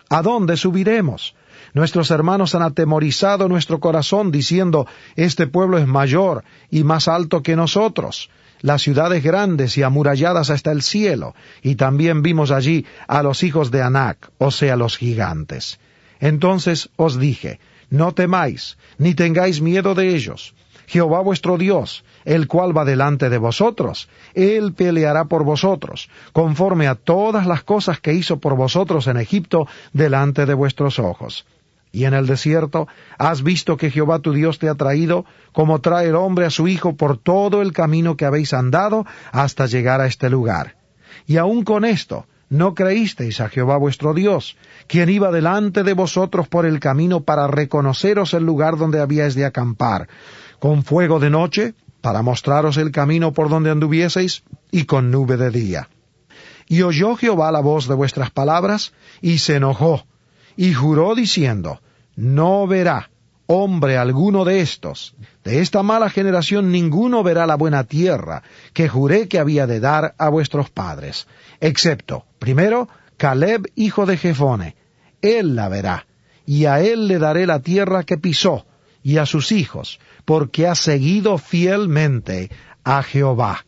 ¿A dónde subiremos? Nuestros hermanos han atemorizado nuestro corazón, diciendo, este pueblo es mayor y más alto que nosotros. Las ciudades grandes y amuralladas hasta el cielo, y también vimos allí a los hijos de Anac, o sea, los gigantes. Entonces os dije, no temáis, ni tengáis miedo de ellos. Jehová vuestro Dios, el cual va delante de vosotros, Él peleará por vosotros, conforme a todas las cosas que hizo por vosotros en Egipto delante de vuestros ojos. Y en el desierto has visto que Jehová tu Dios te ha traído, como trae el hombre a su hijo por todo el camino que habéis andado hasta llegar a este lugar. Y aun con esto, no creísteis a Jehová vuestro Dios, quien iba delante de vosotros por el camino para reconoceros el lugar donde habíais de acampar, con fuego de noche, para mostraros el camino por donde anduvieseis, y con nube de día. Y oyó Jehová la voz de vuestras palabras, y se enojó, y juró diciendo, no verá hombre alguno de estos, de esta mala generación ninguno verá la buena tierra, que juré que había de dar a vuestros padres, excepto, primero, Caleb hijo de Jefone, él la verá, y a él le daré la tierra que pisó, y a sus hijos, porque ha seguido fielmente a Jehová.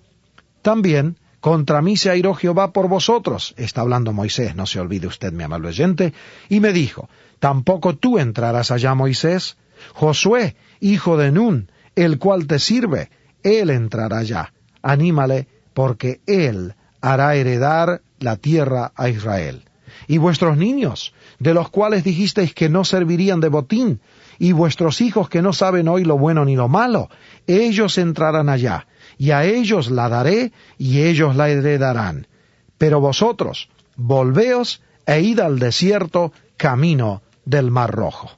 También, contra mí se airó Jehová por vosotros, está hablando Moisés, no se olvide usted, mi amable oyente, y me dijo, tampoco tú entrarás allá, Moisés. Josué, hijo de Nun, el cual te sirve, él entrará allá. Anímale, porque él hará heredar la tierra a Israel. Y vuestros niños, de los cuales dijisteis que no servirían de botín, y vuestros hijos que no saben hoy lo bueno ni lo malo, ellos entrarán allá, y a ellos la daré, y ellos la heredarán. Pero vosotros, volveos e id al desierto, camino del Mar Rojo.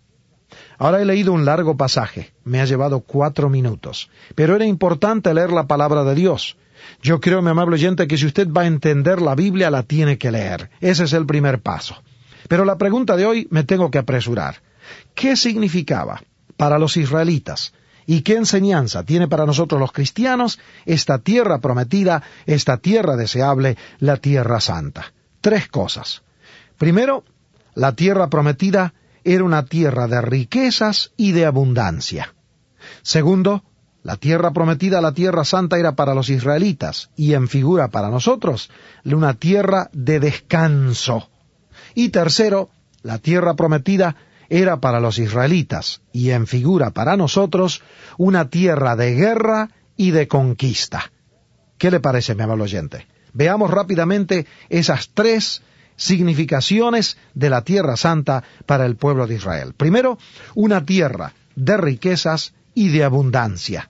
Ahora he leído un largo pasaje, me ha llevado 4 minutos, pero era importante leer la palabra de Dios. Yo creo, mi amable oyente, que si usted va a entender la Biblia, la tiene que leer. Ese es el primer paso. Pero la pregunta de hoy me tengo que apresurar. ¿Qué significaba para los israelitas y qué enseñanza tiene para nosotros los cristianos esta tierra prometida, esta tierra deseable, la tierra santa? 3 cosas. Primero, la tierra prometida era una tierra de riquezas y de abundancia. Segundo, la tierra prometida, la tierra santa, era para los israelitas, y en figura para nosotros, una tierra de descanso. Y tercero, la tierra prometida era para los israelitas, y en figura para nosotros, una tierra de guerra y de conquista. ¿Qué le parece, mi amable oyente? Veamos rápidamente esas tres significaciones de la tierra santa para el pueblo de Israel. Primero, una tierra de riquezas y de abundancia.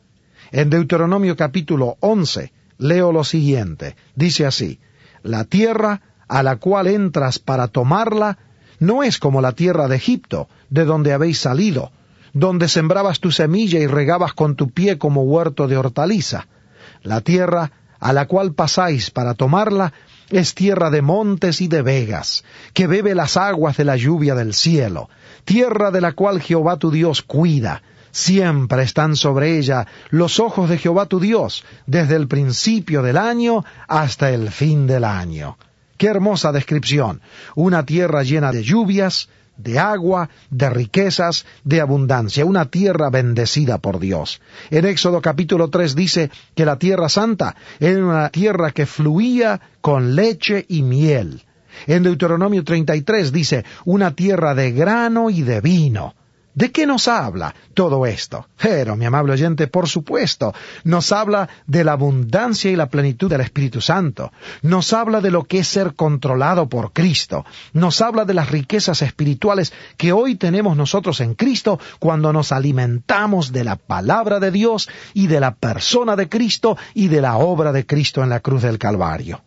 En Deuteronomio capítulo 11, leo lo siguiente. Dice así: la tierra a la cual entras para tomarla no es como la tierra de Egipto, de donde habéis salido, donde sembrabas tu semilla y regabas con tu pie como huerto de hortaliza. La tierra a la cual pasáis para tomarla es tierra de montes y de vegas, que bebe las aguas de la lluvia del cielo, tierra de la cual Jehová tu Dios cuida. Siempre están sobre ella los ojos de Jehová tu Dios, desde el principio del año hasta el fin del año. ¡Qué hermosa descripción! Una tierra llena de lluvias, de agua, de riquezas, de abundancia, una tierra bendecida por Dios. En Éxodo capítulo 3 dice que la tierra santa era una tierra que fluía con leche y miel. En Deuteronomio 33 dice una tierra de grano y de vino. ¿De qué nos habla todo esto? Pero, mi amable oyente, por supuesto, nos habla de la abundancia y la plenitud del Espíritu Santo. Nos habla de lo que es ser controlado por Cristo. Nos habla de las riquezas espirituales que hoy tenemos nosotros en Cristo cuando nos alimentamos de la palabra de Dios y de la persona de Cristo y de la obra de Cristo en la cruz del Calvario.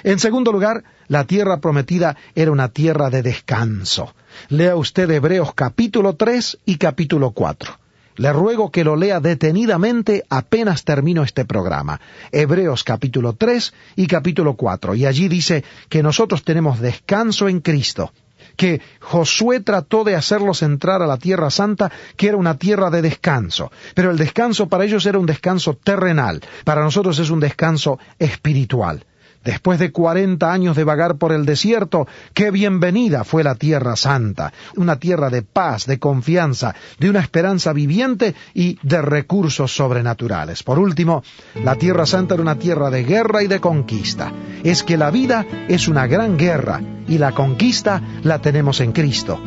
En segundo lugar, la tierra prometida era una tierra de descanso. Lea usted Hebreos capítulo 3 y capítulo 4. Le ruego que lo lea detenidamente apenas termino este programa. Hebreos capítulo 3 y capítulo 4. Y allí dice que nosotros tenemos descanso en Cristo. Que Josué trató de hacerlos entrar a la tierra santa, que era una tierra de descanso. Pero el descanso para ellos era un descanso terrenal. Para nosotros es un descanso espiritual. Después de 40 años de vagar por el desierto, qué bienvenida fue la tierra santa, una tierra de paz, de confianza, de una esperanza viviente y de recursos sobrenaturales. Por último, la tierra santa era una tierra de guerra y de conquista. Es que la vida es una gran guerra y la conquista la tenemos en Cristo.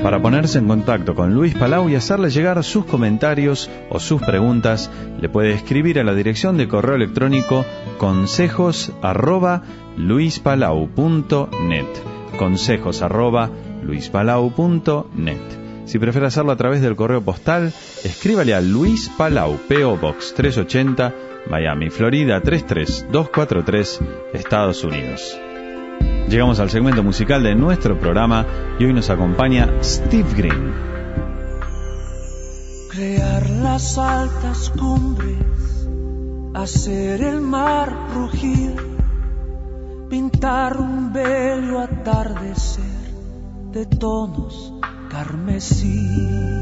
Para ponerse en contacto con Luis Palau y hacerle llegar sus comentarios o sus preguntas, le puede escribir a la dirección de correo electrónico consejos@luispalau.net, consejos@luispalau.net. Si prefiere hacerlo a través del correo postal, escríbale a Luis Palau, P.O. Box 380, Miami, Florida 33243, Estados Unidos. Llegamos al segmento musical de nuestro programa y hoy nos acompaña Steve Green. Crear las altas cumbres, hacer el mar rugir, pintar un bello atardecer de tonos carmesí,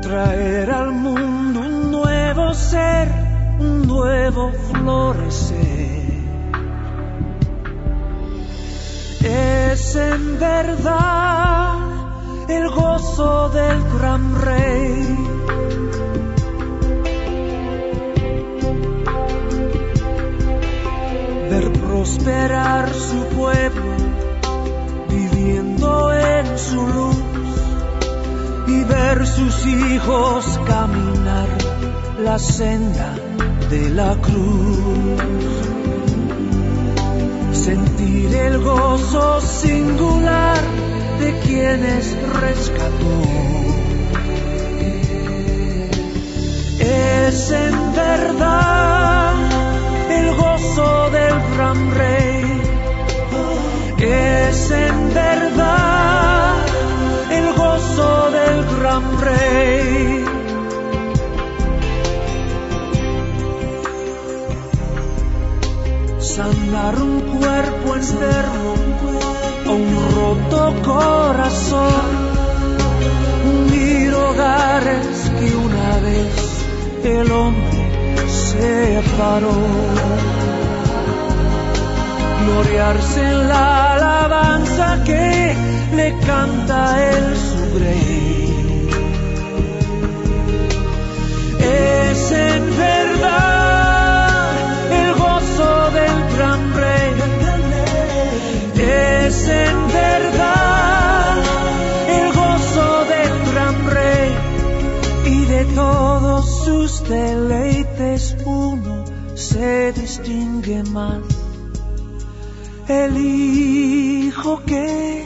traer al mundo un nuevo ser, un nuevo florecer. Es en verdad el gozo del gran rey. Ver prosperar su pueblo, viviendo en su luz, y ver sus hijos caminar la senda de la cruz. Sentir el gozo singular de quienes rescató. Es en verdad el gozo del gran rey. Es en verdad el gozo del gran rey. Sanar un cuerpo enfermo o un roto corazón, unir hogares que una vez el hombre separó. gloriarse en la alabanza que le canta el su rey. Es en verdad el gozo del gran rey. Es en verdad el gozo del gran rey. Y de todos sus deleites uno se distingue más: el Hijo que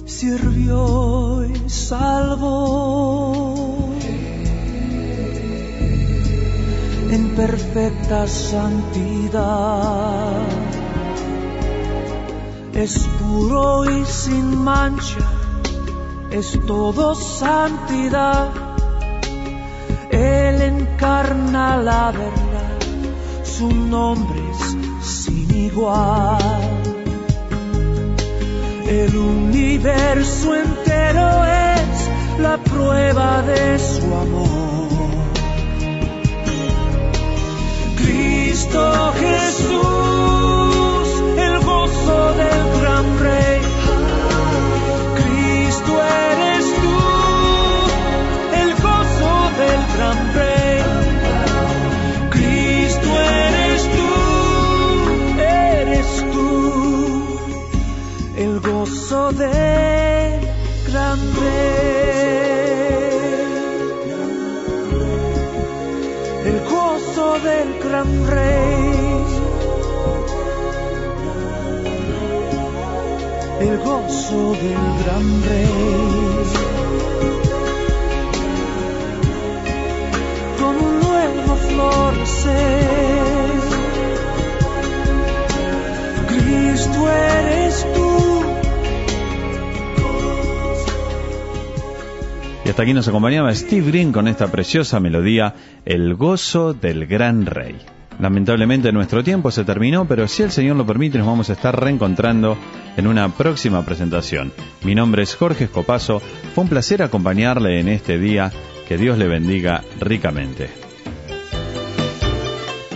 sirvió y salvó en perfecta santidad. Es puro y sin mancha, es todo santidad. Él encarna la verdad, su nombre es sin igual. El universo entero es la prueba de su amor. Cristo Jesús, el gozo del gran rey. Cristo eres tú, el gozo del gran rey. Cristo eres tú, el gozo del gran rey. El gozo del gran rey. El gozo del gran rey. Como un nuevo florecer. Cristo eres tú. Y hasta aquí nos acompañaba Steve Green con esta preciosa melodía, El gozo del gran rey. Lamentablemente nuestro tiempo se terminó, pero si el Señor lo permite nos vamos a estar reencontrando en una próxima presentación. Mi nombre es Jorge Escopazo, fue un placer acompañarle en este día, que Dios le bendiga ricamente.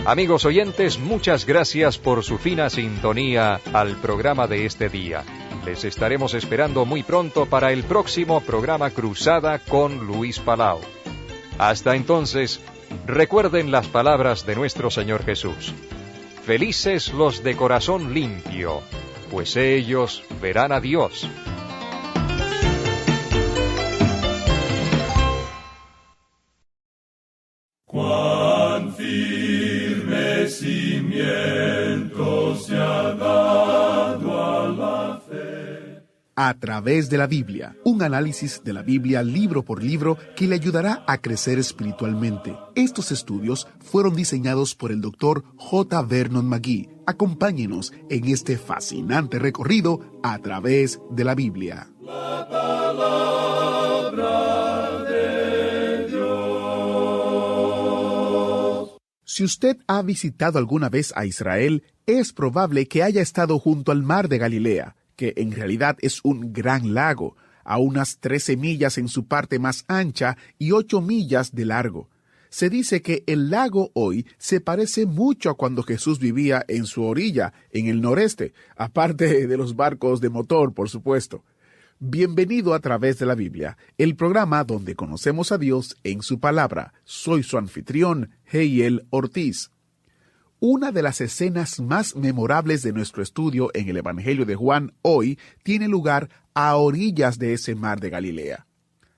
Amigos oyentes, muchas gracias por su fina sintonía al programa de este día. Les estaremos esperando muy pronto para el próximo programa Cruzada con Luis Palau. Hasta entonces, recuerden las palabras de nuestro Señor Jesús. Felices los de corazón limpio, pues ellos verán a Dios. Cuán firme cimiento se ha dado a la fe. A través de la Biblia, un análisis de la Biblia libro por libro que le ayudará a crecer espiritualmente. Estos estudios fueron diseñados por el Dr. J. Vernon McGee. Acompáñenos en este fascinante recorrido a través de la Biblia. La palabra de Dios. Si usted ha visitado alguna vez a Israel, es probable que haya estado junto al mar de Galilea, que en realidad es un gran lago, a unas 13 millas en su parte más ancha y 8 millas de largo. Se dice que el lago hoy se parece mucho a cuando Jesús vivía en su orilla, en el noreste, aparte de los barcos de motor, por supuesto. Bienvenido a través de la Biblia, el programa donde conocemos a Dios en su palabra. Soy su anfitrión, Heiel Ortiz. Una de las escenas más memorables de nuestro estudio en el Evangelio de Juan hoy tiene lugar a orillas de ese mar de Galilea.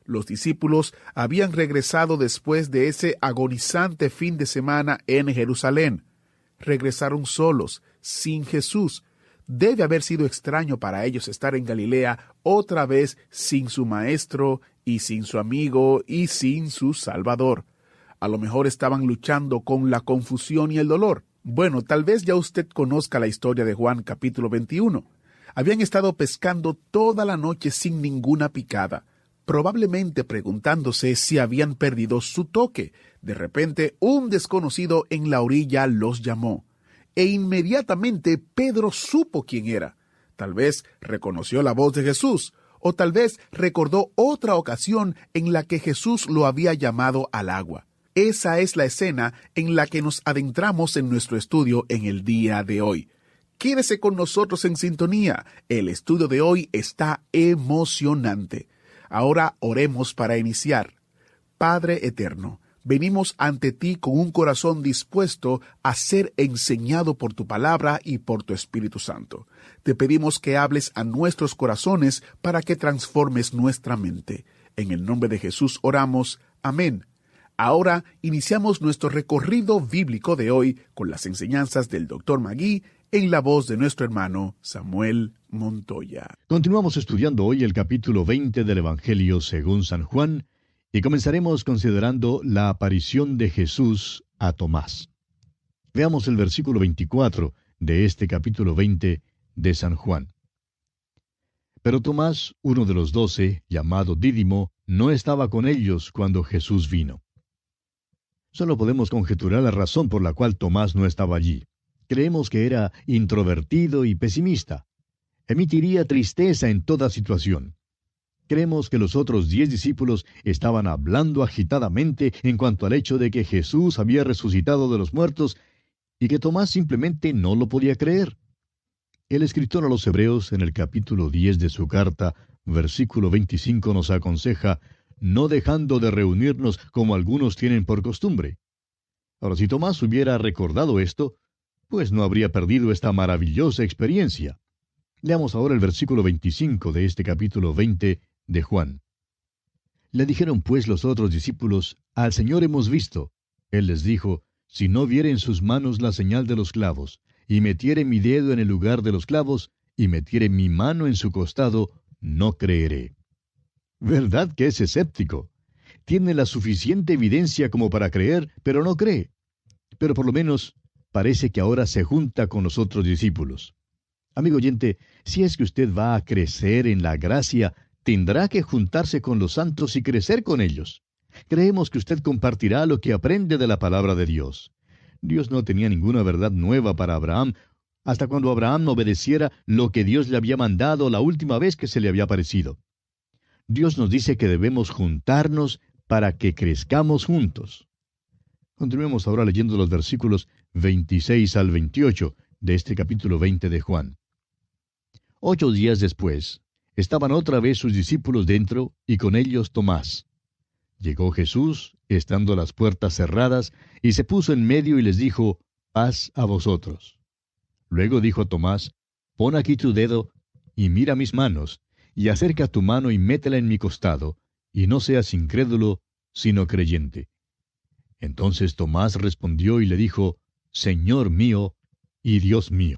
Los discípulos habían regresado después de ese agonizante fin de semana en Jerusalén. Regresaron solos, sin Jesús. Debe haber sido extraño para ellos estar en Galilea otra vez sin su maestro y sin su amigo y sin su Salvador. A lo mejor estaban luchando con la confusión y el dolor. Bueno, tal vez ya usted conozca la historia de Juan capítulo 21. Habían estado pescando toda la noche sin ninguna picada, probablemente preguntándose si habían perdido su toque. De repente, un desconocido en la orilla los llamó, e inmediatamente Pedro supo quién era. Tal vez reconoció la voz de Jesús, o tal vez recordó otra ocasión en la que Jesús lo había llamado al agua. Esa es la escena en la que nos adentramos en nuestro estudio en el día de hoy. Quédese con nosotros en sintonía. El estudio de hoy está emocionante. Ahora oremos para iniciar. Padre eterno, venimos ante ti con un corazón dispuesto a ser enseñado por tu palabra y por tu Espíritu Santo. Te pedimos que hables a nuestros corazones para que transformes nuestra mente. En el nombre de Jesús oramos. Amén. Ahora iniciamos nuestro recorrido bíblico de hoy con las enseñanzas del Dr. Magui en la voz de nuestro hermano Samuel Montoya. Continuamos estudiando hoy el capítulo 20 del Evangelio según San Juan y comenzaremos considerando la aparición de Jesús a Tomás. Veamos el versículo 24 de este capítulo 20 de San Juan. Pero Tomás, uno de los 12, llamado Dídimo, no estaba con ellos cuando Jesús vino. Solo podemos conjeturar la razón por la cual Tomás no estaba allí. Creemos que era introvertido y pesimista. Emitiría tristeza en toda situación. Creemos que los otros 10 discípulos estaban hablando agitadamente en cuanto al hecho de que Jesús había resucitado de los muertos y que Tomás simplemente no lo podía creer. El escritor a los Hebreos, en el capítulo 10 de su carta, versículo 25, nos aconseja, no dejando de reunirnos como algunos tienen por costumbre. Ahora, si Tomás hubiera recordado esto, pues no habría perdido esta maravillosa experiencia. Leamos ahora el versículo 25 de este capítulo 20 de Juan. Le dijeron pues los otros discípulos, al Señor hemos visto. Él les dijo, si no viere en sus manos la señal de los clavos, y metiere mi dedo en el lugar de los clavos, y metiere mi mano en su costado, no creeré. ¿Verdad que es escéptico? Tiene la suficiente evidencia como para creer, pero no cree. Pero por lo menos parece que ahora se junta con los otros discípulos. Amigo oyente, si es que usted va a crecer en la gracia, tendrá que juntarse con los santos y crecer con ellos. Creemos que usted compartirá lo que aprende de la palabra de Dios. Dios no tenía ninguna verdad nueva para Abraham, hasta cuando Abraham obedeciera lo que Dios le había mandado la última vez que se le había aparecido. Dios nos dice que debemos juntarnos para que crezcamos juntos. Continuemos ahora leyendo los versículos 26 al 28 de este capítulo 20 de Juan. 8 días después, estaban otra vez sus discípulos dentro y con ellos Tomás. Llegó Jesús, estando las puertas cerradas, y se puso en medio y les dijo, paz a vosotros. Luego dijo a Tomás, pon aquí tu dedo y mira mis manos, y acerca tu mano y métela en mi costado, y no seas incrédulo, sino creyente. Entonces Tomás respondió y le dijo, Señor mío y Dios mío.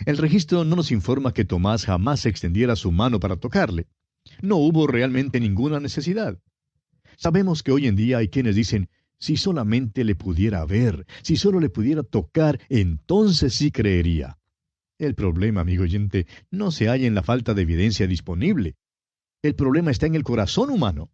El registro no nos informa que Tomás jamás extendiera su mano para tocarle. No hubo realmente ninguna necesidad. Sabemos que hoy en día hay quienes dicen, si solamente le pudiera ver, si solo le pudiera tocar, entonces sí creería. El problema, amigo oyente, no se halla en la falta de evidencia disponible. El problema está en el corazón humano.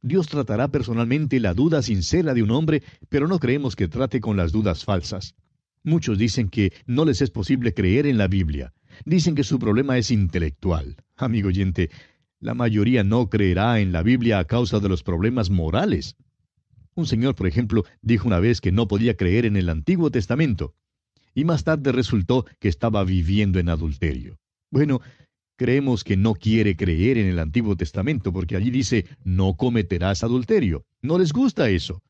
Dios tratará personalmente la duda sincera de un hombre, pero no creemos que trate con las dudas falsas. Muchos dicen que no les es posible creer en la Biblia. Dicen que su problema es intelectual. Amigo oyente, la mayoría no creerá en la Biblia a causa de los problemas morales. Un señor, por ejemplo, dijo una vez que no podía creer en el Antiguo Testamento, y más tarde resultó que estaba viviendo en adulterio. Bueno, creemos que no quiere creer en el Antiguo Testamento porque allí dice, no cometerás adulterio. No les gusta eso.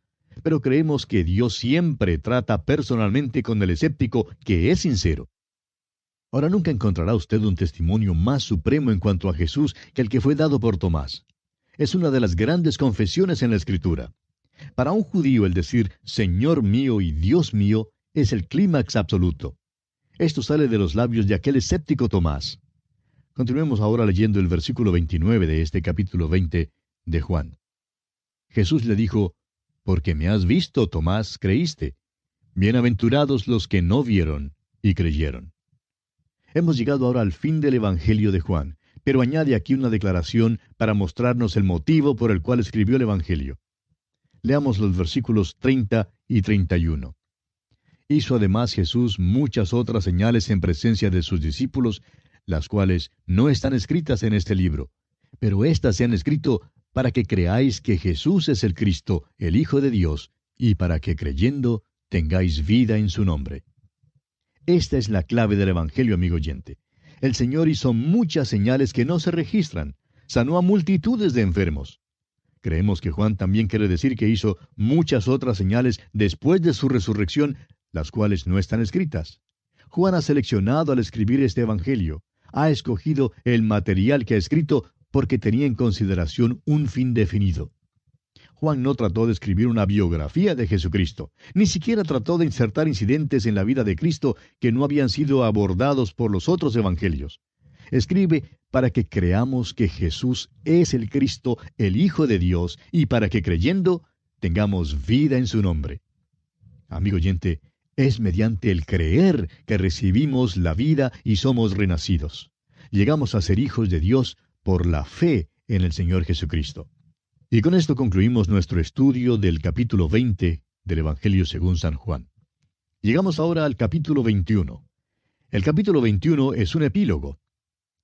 Pero creemos que Dios siempre trata personalmente con el escéptico que es sincero. Ahora, nunca encontrará usted un testimonio más supremo en cuanto a Jesús que el que fue dado por Tomás. Es una de las grandes confesiones en la Escritura. Para un judío el decir, Señor mío y Dios mío, es el clímax absoluto. Esto sale de los labios de aquel escéptico Tomás. Continuemos ahora leyendo el versículo 29 de este capítulo 20 de Juan. Jesús le dijo, porque me has visto, Tomás, creíste. Bienaventurados los que no vieron y creyeron. Hemos llegado ahora al fin del Evangelio de Juan, pero añade aquí una declaración para mostrarnos el motivo por el cual escribió el Evangelio. Leamos los versículos 30 y 31. Hizo además Jesús muchas otras señales en presencia de sus discípulos, las cuales no están escritas en este libro, pero éstas se han escrito para que creáis que Jesús es el Cristo, el Hijo de Dios, y para que creyendo tengáis vida en su nombre. Esta es la clave del Evangelio, amigo oyente. El Señor hizo muchas señales que no se registran. Sanó a multitudes de enfermos. Creemos que Juan también quiere decir que hizo muchas otras señales después de su resurrección, las cuales no están escritas. Juan ha seleccionado al escribir este Evangelio. Ha escogido el material que ha escrito porque tenía en consideración un fin definido. Juan no trató de escribir una biografía de Jesucristo, ni siquiera trató de insertar incidentes en la vida de Cristo que no habían sido abordados por los otros evangelios. Escribe para que creamos que Jesús es el Cristo, el Hijo de Dios, y para que creyendo tengamos vida en su nombre. Amigo oyente, es mediante el creer que recibimos la vida y somos renacidos. Llegamos a ser hijos de Dios por la fe en el Señor Jesucristo. Y con esto concluimos nuestro estudio del capítulo 20 del Evangelio según San Juan. Llegamos ahora al capítulo 21. El capítulo 21 es un epílogo.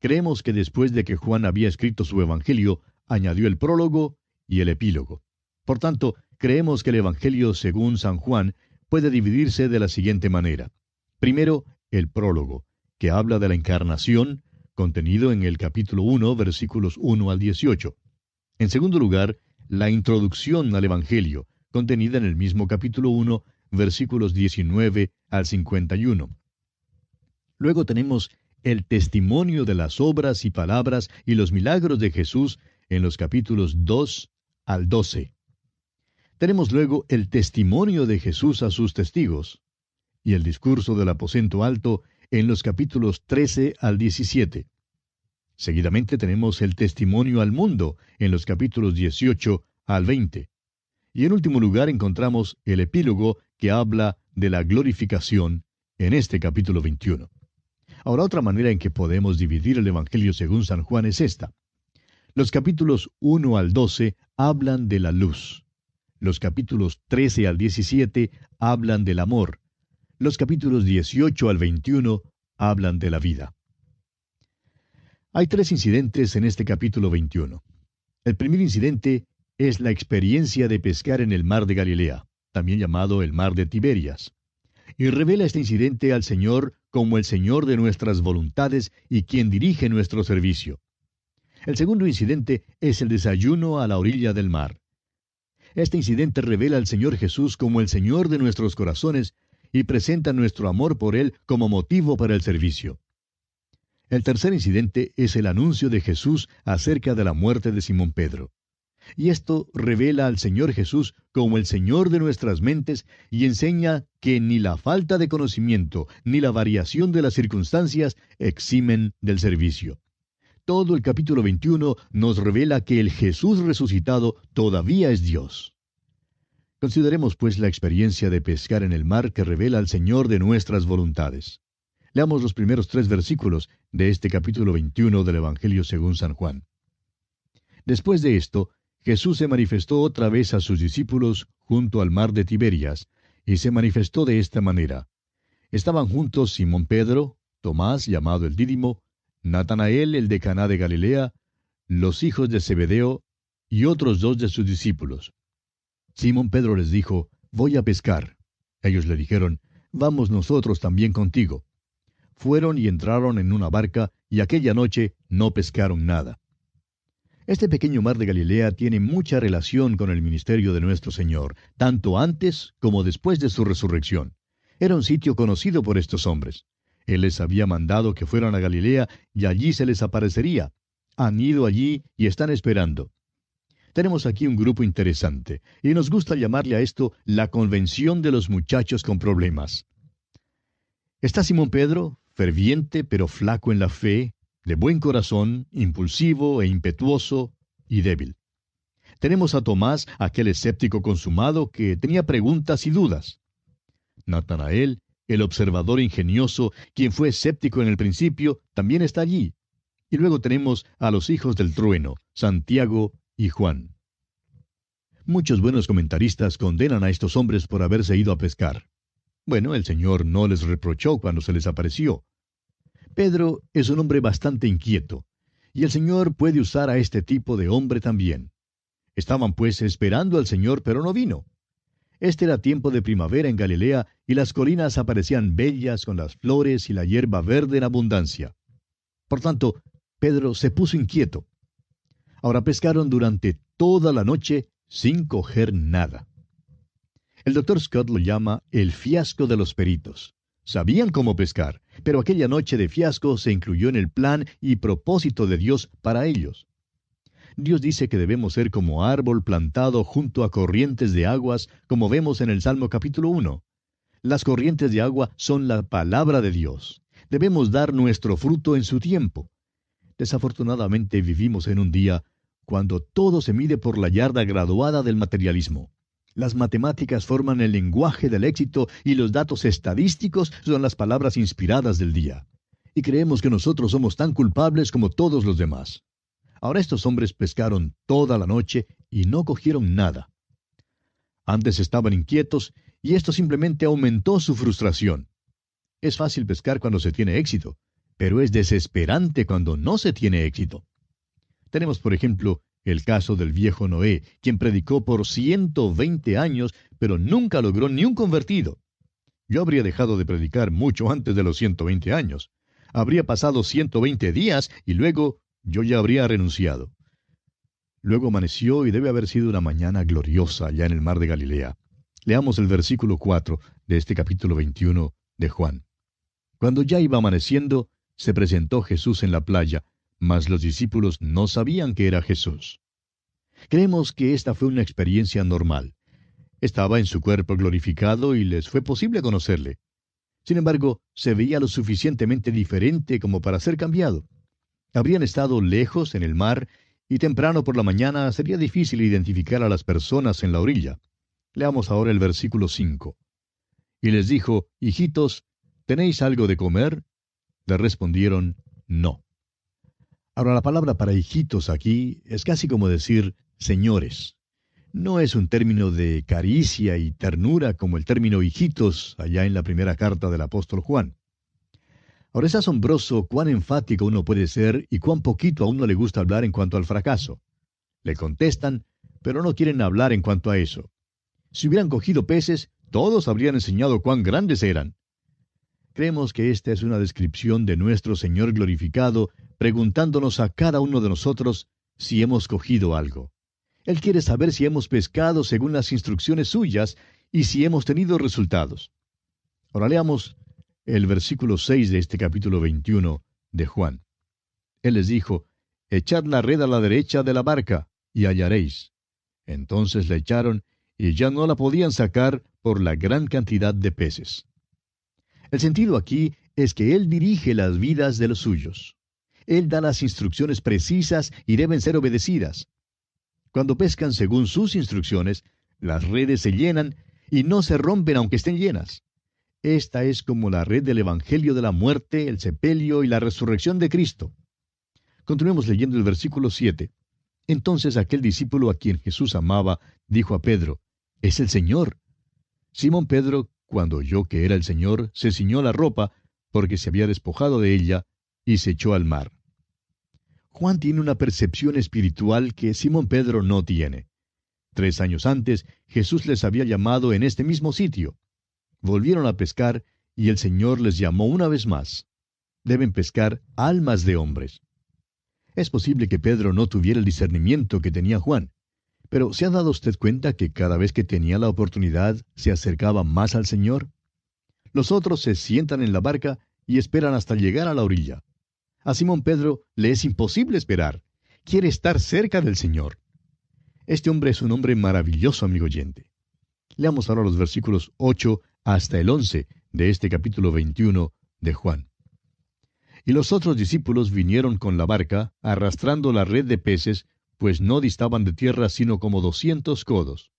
Creemos que después de que Juan había escrito su Evangelio, añadió el prólogo y el epílogo. Por tanto, creemos que el Evangelio según San Juan puede dividirse de la siguiente manera. Primero, el prólogo, que habla de la encarnación, contenido en el capítulo 1, versículos 1 al 18. En segundo lugar, la introducción al Evangelio, contenida en el mismo capítulo 1, versículos 19 al 51. Luego tenemos el testimonio de las obras y palabras y los milagros de Jesús en los capítulos 2 al 12. Tenemos luego el testimonio de Jesús a sus testigos y el discurso del aposento alto en los capítulos 13 al 17. Seguidamente tenemos el testimonio al mundo en los capítulos 18 al 20. Y en último lugar encontramos el epílogo que habla de la glorificación en este capítulo 21. Ahora, otra manera en que podemos dividir el Evangelio según San Juan es esta. Los capítulos 1 al 12 hablan de la luz. Los capítulos 13 al 17 hablan del amor. Los capítulos 18 al 21 hablan de la vida. Hay tres incidentes en este capítulo 21. El primer incidente es la experiencia de pescar en el mar de Galilea, también llamado el mar de Tiberias. Y revela este incidente al Señor como el Señor de nuestras voluntades y quien dirige nuestro servicio. El segundo incidente es el desayuno a la orilla del mar. Este incidente revela al Señor Jesús como el Señor de nuestros corazones y presenta nuestro amor por Él como motivo para el servicio. El tercer incidente es el anuncio de Jesús acerca de la muerte de Simón Pedro. Y esto revela al Señor Jesús como el Señor de nuestras mentes y enseña que ni la falta de conocimiento ni la variación de las circunstancias eximen del servicio. Todo el capítulo 21 nos revela que el Jesús resucitado todavía es Dios. Consideremos pues la experiencia de pescar en el mar que revela al Señor de nuestras voluntades. Leamos los primeros 3 versículos de este capítulo 21 del Evangelio según San Juan. Después de esto, Jesús se manifestó otra vez a sus discípulos junto al mar de Tiberias, y se manifestó de esta manera. Estaban juntos Simón Pedro, Tomás, llamado el Dídimo, Natanael, el de Caná de Galilea, los hijos de Zebedeo, y otros 2 de sus discípulos. Simón Pedro les dijo, «Voy a pescar». Ellos le dijeron, «Vamos nosotros también contigo». Fueron y entraron en una barca, y aquella noche no pescaron nada. Este pequeño mar de Galilea tiene mucha relación con el ministerio de nuestro Señor, tanto antes como después de su resurrección. Era un sitio conocido por estos hombres. Él les había mandado que fueran a Galilea, y allí se les aparecería. Han ido allí y están esperando. Tenemos aquí un grupo interesante, y nos gusta llamarle a esto la convención de los muchachos con problemas. Está Simón Pedro, ferviente pero flaco en la fe, de buen corazón, impulsivo e impetuoso y débil. Tenemos a Tomás, aquel escéptico consumado que tenía preguntas y dudas. Natanael, el observador ingenioso, quien fue escéptico en el principio, también está allí. Y luego tenemos a los hijos del trueno, Santiago y Juan. Muchos buenos comentaristas condenan a estos hombres por haberse ido a pescar. Bueno, el Señor no les reprochó cuando se les apareció. Pedro es un hombre bastante inquieto, y el Señor puede usar a este tipo de hombre también. Estaban pues esperando al Señor, pero no vino. Este era tiempo de primavera en Galilea y las colinas aparecían bellas con las flores y la hierba verde en abundancia. Por tanto, Pedro se puso inquieto. Ahora pescaron durante toda la noche sin coger nada. El Dr. Scott lo llama el fiasco de los peritos. Sabían cómo pescar, pero aquella noche de fiasco se incluyó en el plan y propósito de Dios para ellos. Dios dice que debemos ser como árbol plantado junto a corrientes de aguas, como vemos en el Salmo capítulo 1. Las corrientes de agua son la palabra de Dios. Debemos dar nuestro fruto en su tiempo. Desafortunadamente vivimos en un día cuando todo se mide por la yarda graduada del materialismo. Las matemáticas forman el lenguaje del éxito y los datos estadísticos son las palabras inspiradas del día. Y creemos que nosotros somos tan culpables como todos los demás. Ahora estos hombres pescaron toda la noche y no cogieron nada. Antes estaban inquietos y esto simplemente aumentó su frustración. Es fácil pescar cuando se tiene éxito, pero es desesperante cuando no se tiene éxito. Tenemos, por ejemplo, el caso del viejo Noé, quien predicó por 120 años, pero nunca logró ni un convertido. Yo habría dejado de predicar mucho antes de los 120 años. Habría pasado 120 días y luego yo ya habría renunciado. Luego amaneció y debe haber sido una mañana gloriosa allá en el mar de Galilea. Leamos el versículo 4 de este capítulo 21 de Juan. Cuando ya iba amaneciendo, se presentó Jesús en la playa, mas los discípulos no sabían que era Jesús. Creemos que esta fue una experiencia normal. Estaba en su cuerpo glorificado y les fue posible conocerle. Sin embargo, se veía lo suficientemente diferente como para ser cambiado. Habrían estado lejos en el mar y temprano por la mañana sería difícil identificar a las personas en la orilla. Leamos ahora el versículo 5. Y les dijo, hijitos, ¿tenéis algo de comer? Le respondieron, no. Ahora la palabra para hijitos aquí es casi como decir señores. No es un término de caricia y ternura como el término hijitos allá en la primera carta del apóstol Juan. Ahora es asombroso cuán enfático uno puede ser y cuán poquito a uno le gusta hablar en cuanto al fracaso. Le contestan, pero no quieren hablar en cuanto a eso. Si hubieran cogido peces, todos habrían enseñado cuán grandes eran. Creemos que esta es una descripción de nuestro Señor glorificado, preguntándonos a cada uno de nosotros si hemos cogido algo. Él quiere saber si hemos pescado según las instrucciones suyas y si hemos tenido resultados. Ahora leamos el versículo 6 de este capítulo 21 de Juan. Él les dijo, echad la red a la derecha de la barca, y hallaréis. Entonces la echaron, y ya no la podían sacar por la gran cantidad de peces. El sentido aquí es que Él dirige las vidas de los suyos. Él da las instrucciones precisas y deben ser obedecidas. Cuando pescan según sus instrucciones, las redes se llenan y no se rompen aunque estén llenas. Esta es como la red del Evangelio de la muerte, el sepelio y la resurrección de Cristo. Continuemos leyendo el versículo 7. Entonces aquel discípulo a quien Jesús amaba, dijo a Pedro, «Es el Señor». Simón Pedro, cuando oyó que era el Señor, se ciñó la ropa, porque se había despojado de ella, y se echó al mar. Juan tiene una percepción espiritual que Simón Pedro no tiene. 3 años antes, Jesús les había llamado en este mismo sitio. Volvieron a pescar, y el Señor les llamó una vez más. Deben pescar almas de hombres. Es posible que Pedro no tuviera el discernimiento que tenía Juan, pero ¿se ha dado usted cuenta que cada vez que tenía la oportunidad se acercaba más al Señor? Los otros se sientan en la barca y esperan hasta llegar a la orilla. A Simón Pedro le es imposible esperar. Quiere estar cerca del Señor. Este hombre es un hombre maravilloso, amigo oyente. Leamos ahora los versículos 8 hasta el 11 de este capítulo 21 de Juan. Y los otros discípulos vinieron con la barca, arrastrando la red de peces, pues no distaban de tierra sino como 200 codos.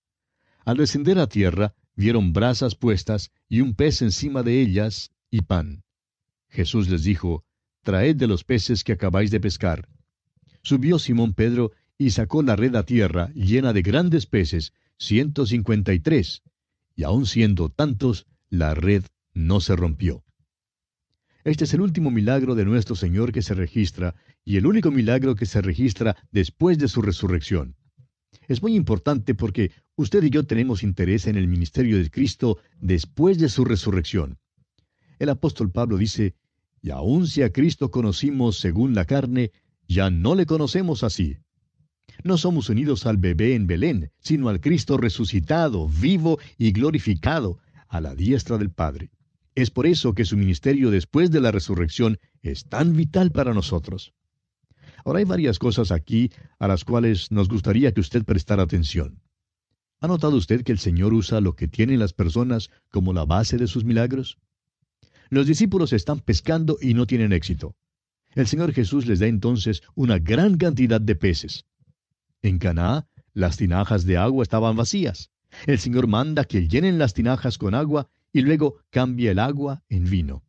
Al descender a tierra, vieron brasas puestas y un pez encima de ellas y pan. Jesús les dijo, «Traed de los peces que acabáis de pescar». Subió Simón Pedro y sacó la red a tierra llena de grandes peces, 153, y aun siendo tantos, la red no se rompió. Este es el último milagro de nuestro Señor que se registra, y el único milagro que se registra después de su resurrección. Es muy importante porque usted y yo tenemos interés en el ministerio de Cristo después de su resurrección. El apóstol Pablo dice, y aun si a Cristo conocimos según la carne, ya no le conocemos así. No somos unidos al bebé en Belén, sino al Cristo resucitado, vivo y glorificado, a la diestra del Padre. Es por eso que su ministerio después de la resurrección es tan vital para nosotros. Ahora hay varias cosas aquí a las cuales nos gustaría que usted prestara atención. ¿Ha notado usted que el Señor usa lo que tienen las personas como la base de sus milagros? Los discípulos están pescando y no tienen éxito. El Señor Jesús les da entonces una gran cantidad de peces. En Caná, las tinajas de agua estaban vacías. El Señor manda que llenen las tinajas con agua y luego cambia el agua en vino.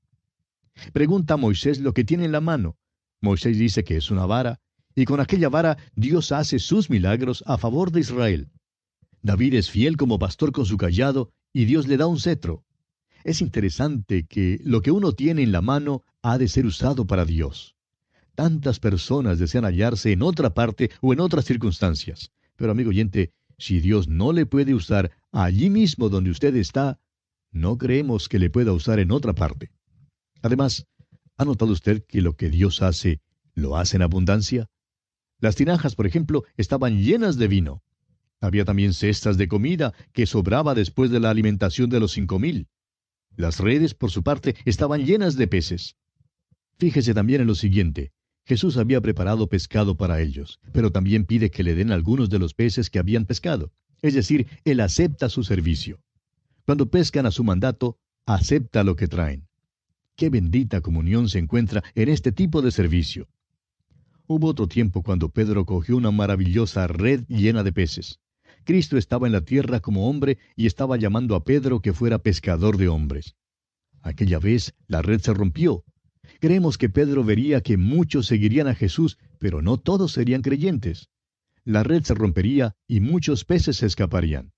Pregunta a Moisés lo que tiene en la mano. Moisés dice que es una vara, y con aquella vara Dios hace sus milagros a favor de Israel. David es fiel como pastor con su cayado, y Dios le da un cetro. Es interesante que lo que uno tiene en la mano ha de ser usado para Dios. Tantas personas desean hallarse en otra parte o en otras circunstancias. Pero amigo oyente, si Dios no le puede usar allí mismo donde usted está, no creemos que le pueda usar en otra parte. Además, ¿ha notado usted que lo que Dios hace, lo hace en abundancia? Las tinajas, por ejemplo, estaban llenas de vino. Había también cestas de comida que sobraba después de la alimentación de los 5,000. Las redes, por su parte, estaban llenas de peces. Fíjese también en lo siguiente. Jesús había preparado pescado para ellos, pero también pide que le den algunos de los peces que habían pescado. Es decir, Él acepta su servicio. Cuando pescan a su mandato, acepta lo que traen. Qué bendita comunión se encuentra en este tipo de servicio. Hubo otro tiempo cuando Pedro cogió una maravillosa red llena de peces. Cristo estaba en la tierra como hombre y estaba llamando a Pedro que fuera pescador de hombres. Aquella vez la red se rompió. Creemos que Pedro vería que muchos seguirían a Jesús, pero no todos serían creyentes. La red se rompería y muchos peces se escaparían.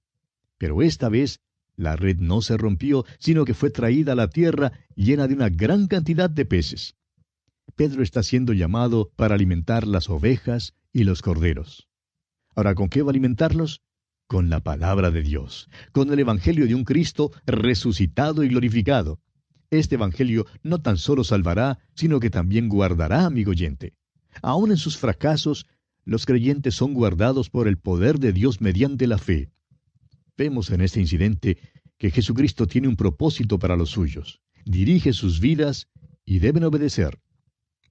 Pero esta vez la red no se rompió, sino que fue traída a la tierra llena de una gran cantidad de peces. Pedro está siendo llamado para alimentar las ovejas y los corderos. Ahora, ¿con qué va a alimentarlos? Con la palabra de Dios, con el evangelio de un Cristo resucitado y glorificado. Este evangelio no tan solo salvará, sino que también guardará, amigo oyente. Aún en sus fracasos, los creyentes son guardados por el poder de Dios mediante la fe. Vemos en este incidente que Jesucristo tiene un propósito para los suyos. Dirige sus vidas y deben obedecer.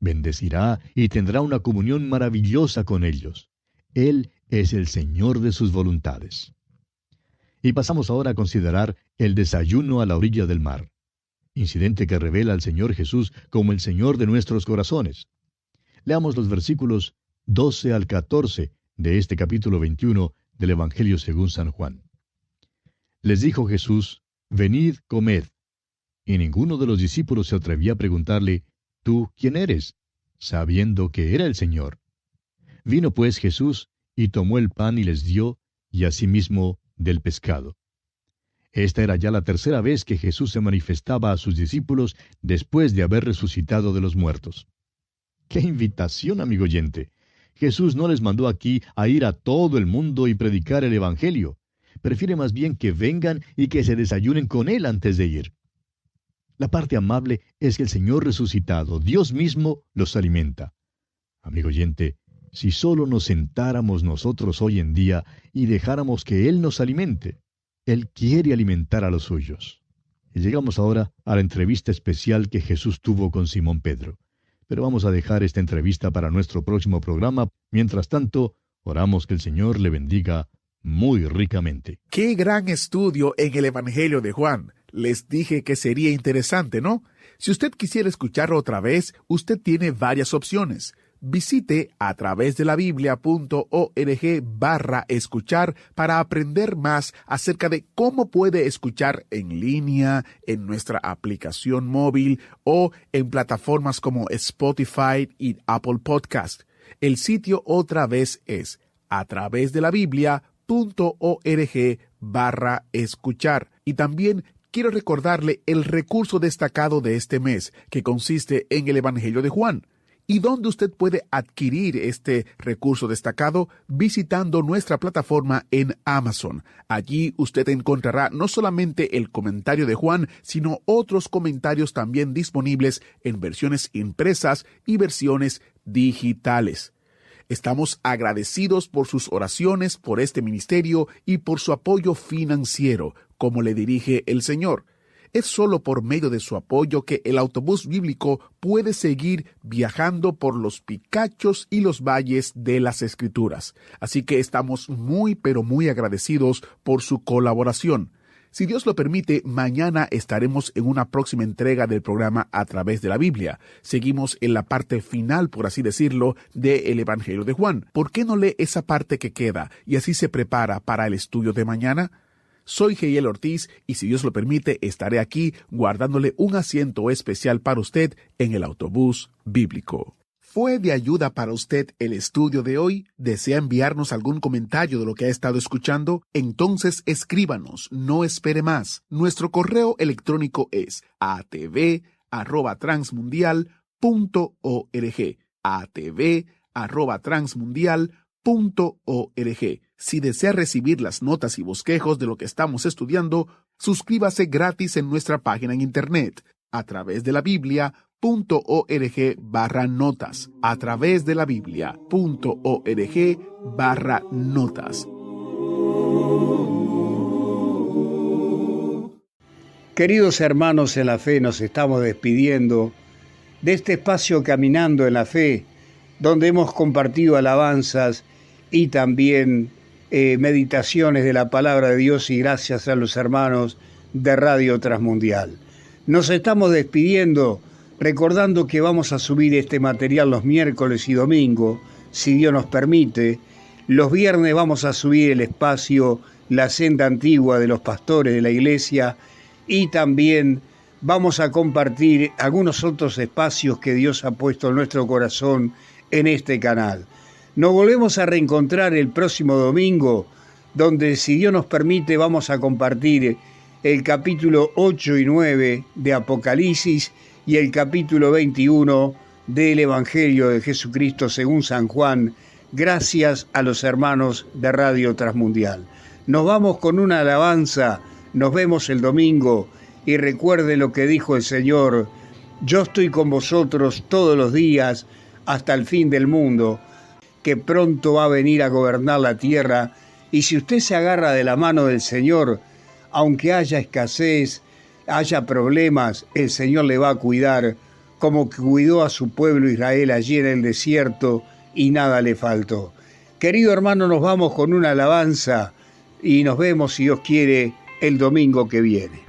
Bendecirá y tendrá una comunión maravillosa con ellos. Él es el Señor de sus voluntades. Y pasamos ahora a considerar el desayuno a la orilla del mar. Incidente que revela al Señor Jesús como el Señor de nuestros corazones. Leamos los versículos 12 al 14 de este capítulo 21 del Evangelio según San Juan. Les dijo Jesús, venid, comed. Y ninguno de los discípulos se atrevía a preguntarle, ¿tú quién eres?, sabiendo que era el Señor. Vino pues Jesús, y tomó el pan y les dio, y asimismo del pescado. Esta era ya la tercera vez que Jesús se manifestaba a sus discípulos después de haber resucitado de los muertos. ¡Qué invitación, amigo oyente! Jesús no les mandó aquí a ir a todo el mundo y predicar el Evangelio. Prefiere más bien que vengan y que se desayunen con Él antes de ir. La parte amable es que el Señor resucitado, Dios mismo, los alimenta. Amigo oyente, si solo nos sentáramos nosotros hoy en día y dejáramos que Él nos alimente, Él quiere alimentar a los suyos. Y llegamos ahora a la entrevista especial que Jesús tuvo con Simón Pedro. Pero vamos a dejar esta entrevista para nuestro próximo programa. Mientras tanto, oramos que el Señor le bendiga muy ricamente. ¡Qué gran estudio en el Evangelio de Juan! Les dije que sería interesante, ¿no? Si usted quisiera escucharlo otra vez, usted tiene varias opciones. Visite a través de la biblia.org/escuchar para aprender más acerca de cómo puede escuchar en línea, en nuestra aplicación móvil o en plataformas como Spotify y Apple Podcast. El sitio otra vez es a través de la biblia.org/escuchar. Y también quiero recordarle el recurso destacado de este mes, que consiste en el Evangelio de Juan. ¿Y dónde usted puede adquirir este recurso destacado? Visitando nuestra plataforma en Amazon. Allí usted encontrará no solamente el comentario de Juan, sino otros comentarios también disponibles en versiones impresas y versiones digitales. Estamos agradecidos por sus oraciones, por este ministerio y por su apoyo financiero, como le dirige el Señor. Es solo por medio de su apoyo que el autobús bíblico puede seguir viajando por los picachos y los valles de las Escrituras. Así que estamos muy, pero muy agradecidos por su colaboración. Si Dios lo permite, mañana estaremos en una próxima entrega del programa A Través de la Biblia. Seguimos en la parte final, por así decirlo, del Evangelio de Juan. ¿Por qué no lee esa parte que queda y así se prepara para el estudio de mañana? Soy Geiel Ortiz y si Dios lo permite, estaré aquí guardándole un asiento especial para usted en el autobús bíblico. ¿Fue de ayuda para usted el estudio de hoy? ¿Desea enviarnos algún comentario de lo que ha estado escuchando? Entonces escríbanos, no espere más. Nuestro correo electrónico es atv@transmundial.org. atv@transmundial.org. Si desea recibir las notas y bosquejos de lo que estamos estudiando, suscríbase gratis en nuestra página en internet, a través de la Biblia.org/notas, a través de la Biblia.org/notas. Queridos hermanos en la fe, nos estamos despidiendo de este espacio Caminando en la Fe, donde hemos compartido alabanzas y también meditaciones de la palabra de Dios, y gracias a los hermanos de Radio Transmundial. Nos estamos despidiendo recordando que vamos a subir este material los miércoles y domingo, si Dios nos permite. Los viernes vamos a subir el espacio La Senda Antigua de los Pastores de la Iglesia, y también vamos a compartir algunos otros espacios que Dios ha puesto en nuestro corazón en este canal. Nos volvemos a reencontrar el próximo domingo, donde, si Dios nos permite, vamos a compartir el capítulo 8 y 9 de Apocalipsis y el capítulo 21 del Evangelio de Jesucristo según San Juan, gracias a los hermanos de Radio Transmundial. Nos vamos con una alabanza, nos vemos el domingo, y recuerde lo que dijo el Señor: yo estoy con vosotros todos los días hasta el fin del mundo, que pronto va a venir a gobernar la tierra, y si usted se agarra de la mano del Señor, aunque haya escasez, haya problemas, el Señor le va a cuidar, como que cuidó a su pueblo Israel allí en el desierto y nada le faltó. Querido hermano, nos vamos con una alabanza y nos vemos, si Dios quiere, el domingo que viene.